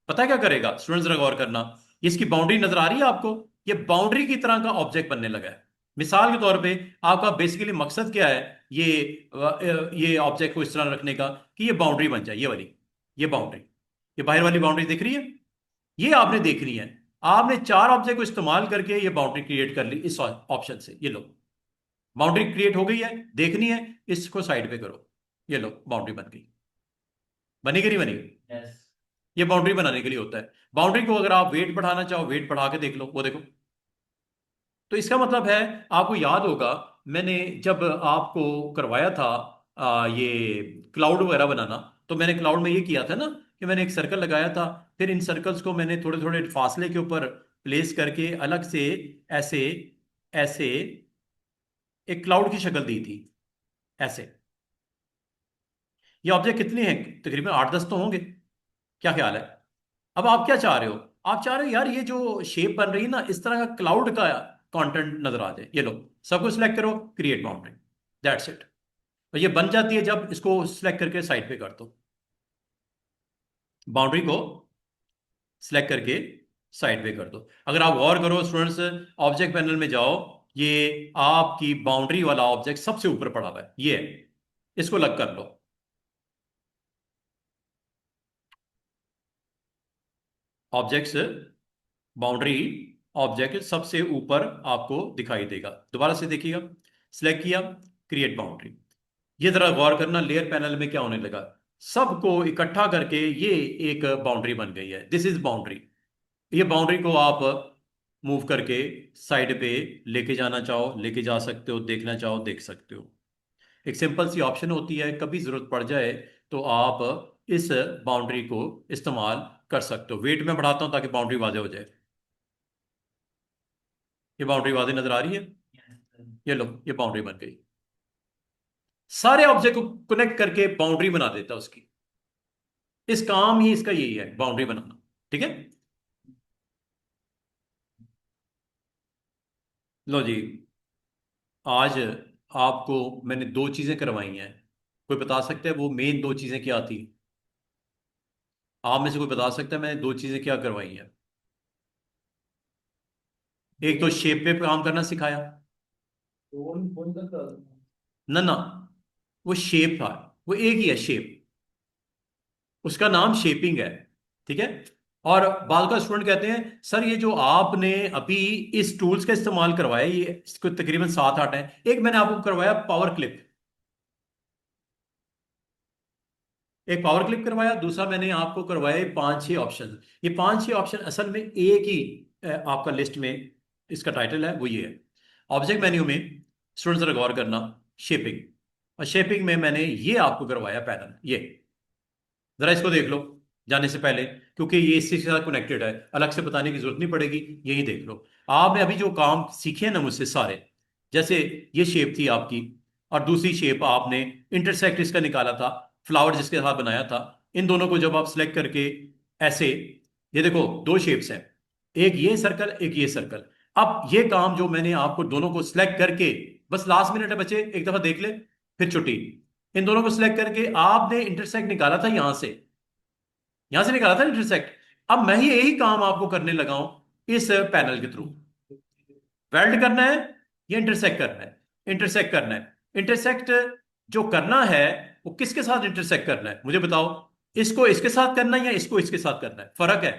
पता क्या करेगा स्टूडेंट्स, जरा गौर करना, इसकी बाउंड्री नजर आ रही है आपको, ये बाउंड्री की तरह का ऑब्जेक्ट बनने लगा है। मिसाल के तौर पे आपका बेसिकली मकसद क्या है, ये ये ऑब्जेक्ट को इस तरह रखने का कि ये बाउंड्री बन जाए, ये वाली, ये बाउंड्री, ये बाहर वाली बाउंड्री दिख रही है, ये आपने देखनी है। आपने चार ऑब्जेक्ट को इस्तेमाल करके ये बाउंड्री क्रिएट कर ली इस ऑप्शन से, ये लो बाउंड्री क्रिएट हो गई है, देखनी है, इसको साइड पे करो, ये लो बाउंड्री बन गई। बनी कि नहीं बनी? यस। ये बाउंड्री बनाने के लिए होता है। बाउंड्री को अगर आप वेट बढ़ाना चाहो, वेट बढ़ा के देख लो, वो देखो। तो इसका मतलब है, आपको याद होगा मैंने जब आपको करवाया था ये क्लाउड वगैरह बनाना, तो मैंने क्लाउड में ये किया था ना कि मैंने एक सर्कल लगाया था, फिर इन सर्कल्स को मैंने थोड़े थोड़े फासले के ऊपर प्लेस करके अलग से ऐसे ऐसे एक क्लाउड की शक्ल दी थी ऐसे। ये ऑब्जेक्ट कितने हैं, तकरीबन 8-10 तो होंगे, क्या ख्याल है? अब आप क्या चाह रहे हो, आप चाह रहे हो यार ये जो शेप बन रही है ना, इस तरह का क्लाउड का कंटेंट नजर आ जाए, ये लो सबको सिलेक्ट करो, क्रिएट बाउंड्री, दैट्स इट। और ये बन जाती है जब इसको सिलेक्ट करके साइड पे कर दो, बाउंड्री को सिलेक्ट करके साइड पे कर दो। अगर आप गौर करो स्टूडेंट्स, ऑब्जेक्ट पैनल में जाओ, ये आपकी बाउंड्री वाला ऑब्जेक्ट सबसे ऊपर पड़ा हुआ है, ये है, इसको अलग कर लो। ऑब्जेक्ट्स, बाउंड्री ऑब्जेक्ट सबसे ऊपर आपको दिखाई देगा। दोबारा से देखिएगा, सिलेक्ट किया, क्रिएट बाउंड्री। ये जरा गौर करना, लेयर पैनल में क्या होने लगा, सबको इकट्ठा करके ये एक बाउंड्री बन गई है, दिस इज बाउंड्री। ये बाउंड्री को आप मूव करके साइड पे लेके जाना चाहो लेके जा सकते हो, देखना चाहो देख सकते हो। एक सिंपल सी ऑप्शन होती है, कभी जरूरत पड़ जाए तो आप इस बाउंड्री को इस्तेमाल कर सकते हो। वेट में बढ़ाता हूं ताकि बाउंड्री वाजे हो जाए। ये बाउंड्री वाजे नजर आ रही है, ये लो ये बाउंड्री बन गई। सारे ऑब्जेक्ट को कनेक्ट करके बाउंड्री बना देता है उसकी। इस काम ही इसका यही है, बाउंड्री बनाना। ठीक है, लो जी, आज आपको मैंने दो चीजें करवाई हैं। कोई बता सकता है वो मेन दो चीजें क्या थी? आप में से कोई बता सकता है मैंने दो चीजें क्या करवाई हैं? एक तो शेप पे काम करना सिखाया, कौन कौन सा था? ना ना, वो शेप था, वो एक ही है शेप, उसका नाम शेपिंग है। ठीक है, और बाद का स्टूडेंट कहते हैं सर ये जो आपने अभी इस टूल्स का इस्तेमाल करवाया, ये इसको तकरीबन 7-8 है, एक मैंने आपको करवाया पावर क्लिप, एक पावर क्लिप करवाया, दूसरा मैंने आपको करवाया ये 5-6 ऑप्शन। ये 5-6 ऑप्शन असल में एक ही आपका लिस्ट में इसका टाइटल है, वो ये है। ऑब्जेक्ट मेन्यू में स्टूडेंट जरा गौर करना, शेपिंग, और शेपिंग में मैंने ये आपको करवाया पैटर्न, ये जरा इसको देख लो जाने से पहले, क्योंकि ये इससे साथ कनेक्टेड है, अलग से बताने की जरूरत नहीं पड़ेगी, यही देख लो। आपने अभी जो काम सीखे ना मुझसे सारे, जैसे ये शेप थी आपकी, और दूसरी शेप आपने इंटरसेक्ट इसका निकाला था, फ्लावर जिसके साथ बनाया था, इन दोनों को जब आप सिलेक्ट करके ऐसे, ये देखो दो शेप्स हैं, एक ये सर्कल एक ये सर्कल। अब ये काम जो मैंने आपको दोनों को सिलेक्ट करके, बस लास्ट मिनट है बच्चे, एक दफा देख ले फिर छुट्टी। इन दोनों को सिलेक्ट करके आपने इंटरसेक्ट निकाला था यहां से, यहां से निकाला था इंटरसेक्ट। अब मैं ही यही काम आपको करने लगा हूं इस पैनल के थ्रू। वेल्ड करना है या इंटरसेक्ट करना है? इंटरसेक्ट करना है। इंटरसेक्ट जो करना है वो किसके साथ इंटरसेक्ट करना है मुझे बताओ। इसको इसके साथ करना है या इसको इसके साथ करना है? फर्क है।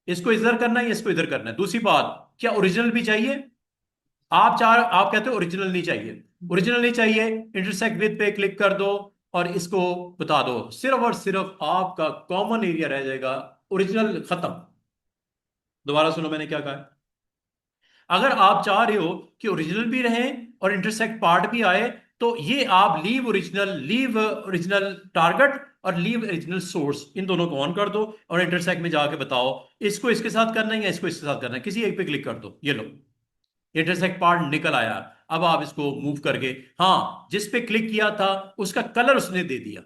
इसको इधर करना है या इसको इधर करना है। दूसरी बात, क्या ओरिजिनल भी चाहिए? आप कहते हो ओरिजिनल नहीं चाहिए। ओरिजिनल नहीं चाहिए, इंटरसेक्ट विद पे क्लिक कर दो और इसको बता दो। सिर्फ और सिर्फ आपका कॉमन एरिया रह जाएगा, ओरिजिनल खत्म। दोबारा सुनो मैंने क्या कहा। अगर आप चाह रहे हो कि ओरिजिनल भी रहे और इंटरसेक्ट पार्ट भी आए, तो ये आप लीव ओरिजिनल टारगेट और लीव ओरिजिनल सोर्स, इन दोनों को ऑन कर दो और इंटरसेक्ट में जाके बताओ इसको इसके साथ करना है या इसको इसके साथ करना है। किसी एक पे क्लिक कर दो, ये लो इंटरसेक्ट पार्ट निकल आया। अब आप इसको मूव करके, हाँ जिस पे क्लिक किया था उसका कलर उसने दे दिया।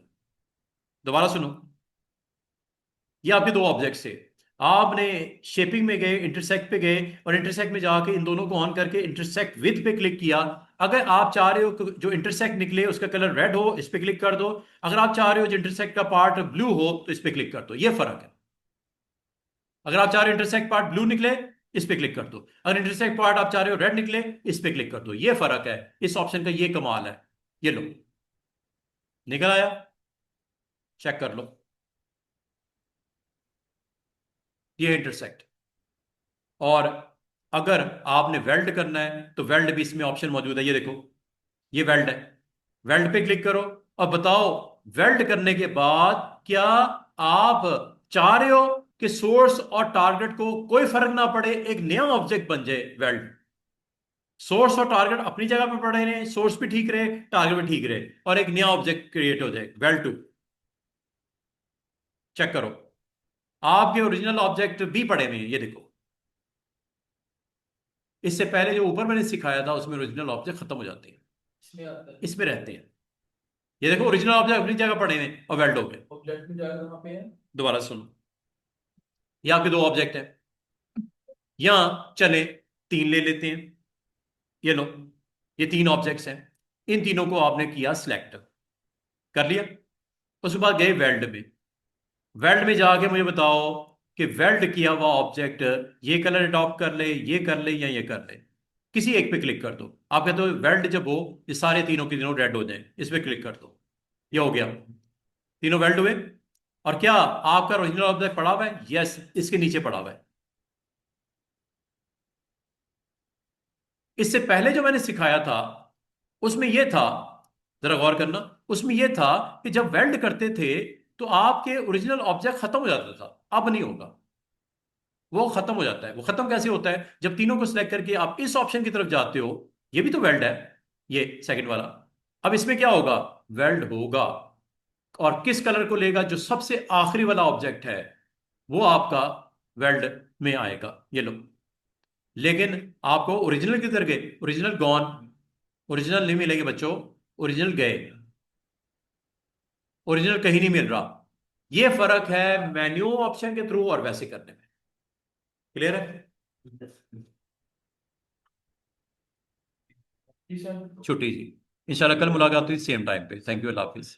दोबारा सुनो, ये आपके दो ऑब्जेक्ट्स थे। आपने शेपिंग में गए, इंटरसेक्ट पे गए और इंटरसेक्ट में जाके इन दोनों को ऑन करके इंटरसेक्ट विद पे क्लिक किया। अगर आप चाह रहे हो कि जो इंटरसेक्ट निकले उसका कलर रेड हो, इस पे क्लिक कर दो। अगर आप चाह रहे हो जो इंटरसेक्ट का पार्ट ब्लू हो तो इस पे क्लिक कर दो। ये फर्क है। अगर आप चाह रहे हो इंटरसेक्ट पार्ट ब्लू निकले, इस पे क्लिक कर दो। अगर इंटरसेक्ट पार्ट आप चाह रहे हो रेड निकले, इस पे क्लिक कर दो। ये फर्क है इस ऑप्शन का, ये कमाल है। ये लो निकल आया, चेक कर लो, ये इंटरसेक्ट। और अगर आपने वेल्ड करना है तो वेल्ड भी इसमें ऑप्शन मौजूद है, ये देखो ये वेल्ड है। वेल्ड पे क्लिक करो और बताओ वेल्ड करने के बाद क्या आप चाह रहे हो कि सोर्स और टारगेट को कोई फर्क ना पड़े, एक नया ऑब्जेक्ट बन जाए वेल्ड। सोर्स और टारगेट अपनी जगह पे पड़े रहे, सोर्स भी ठीक रहे, टारगेट भी ठीक रहे, और एक नया ऑब्जेक्ट क्रिएट हो जाए वेल टू। चेक करो, आपके ओरिजिनल ऑब्जेक्ट भी पड़े हुए हैं, ये देखो। इससे पहले जो ऊपर मैंने सिखाया था उसमें ओरिजिनल ऑब्जेक्ट खत्म हो जाते हैं, इसमें आता है। इसमें रहते हैं। ये देखो ओरिजिनल ऑब्जेक्ट अपनी जगह पड़े हुए हैं और वेल्ड हो गए। ऑब्जेक्ट में जाकर कहाँ पे है? दोबारा सुनो, ये आपके दो ऑब्जेक्ट है। यहां चले तीन ले लेते हैं, ये लो ये तीन ऑब्जेक्ट्स हैं। इन तीनों को आपने किया सिलेक्ट, कर लिया। उसके बाद गए वेल्ड में। वेल्ड में जाके मुझे बताओ कि वेल्ड किया हुआ ऑब्जेक्ट ये कलर अडॉप्ट कर ले, ये कर ले या ये कर ले। किसी एक पे क्लिक कर दो। आप कहते हो वेल्ड जब हो ये सारे तीनों के तीनों रेड हो जाए, इस पे क्लिक कर दो। ये हो गया, तीनों वेल्ड हुए। और क्या आपका ओरिजिनल ऑब्जेक्ट पड़ा हुआ है? यस, इसके नीचे पड़ा हुआ है। इससे पहले जो मैंने सिखाया था उसमें यह था, जरा गौर करना, उसमें यह था कि जब वेल्ड करते थे तो आपके ओरिजिनल ऑब्जेक्ट खत्म हो जाता था। अब नहीं होगा, वो खत्म हो जाता है। वो खत्म कैसे होता है? जब तीनों को सिलेक्ट करके आप इस ऑप्शन की तरफ जाते हो, ये भी तो वेल्ड है, ये सेकंड वाला। अब इसमें क्या होगा? वेल्ड होगा। और किस कलर को लेगा? जो सबसे आखिरी वाला ऑब्जेक्ट है वो आपका वेल्ड में आएगा, ये लो। लेकिन आपको ओरिजिनल किधर गए? ओरिजिनल गॉन, ओरिजिनल नहीं मिलेंगे बच्चों, ओरिजिनल गए, ओरिजिनल कहीं नहीं मिल रहा। ये फर्क है मेन्यू ऑप्शन के थ्रू और वैसे करने में। क्लियर है? जी सर। छुट्टी जी, इंशाल्लाह कल मुलाकात हुई सेम टाइम पे। Thank you, Allah Hafiz.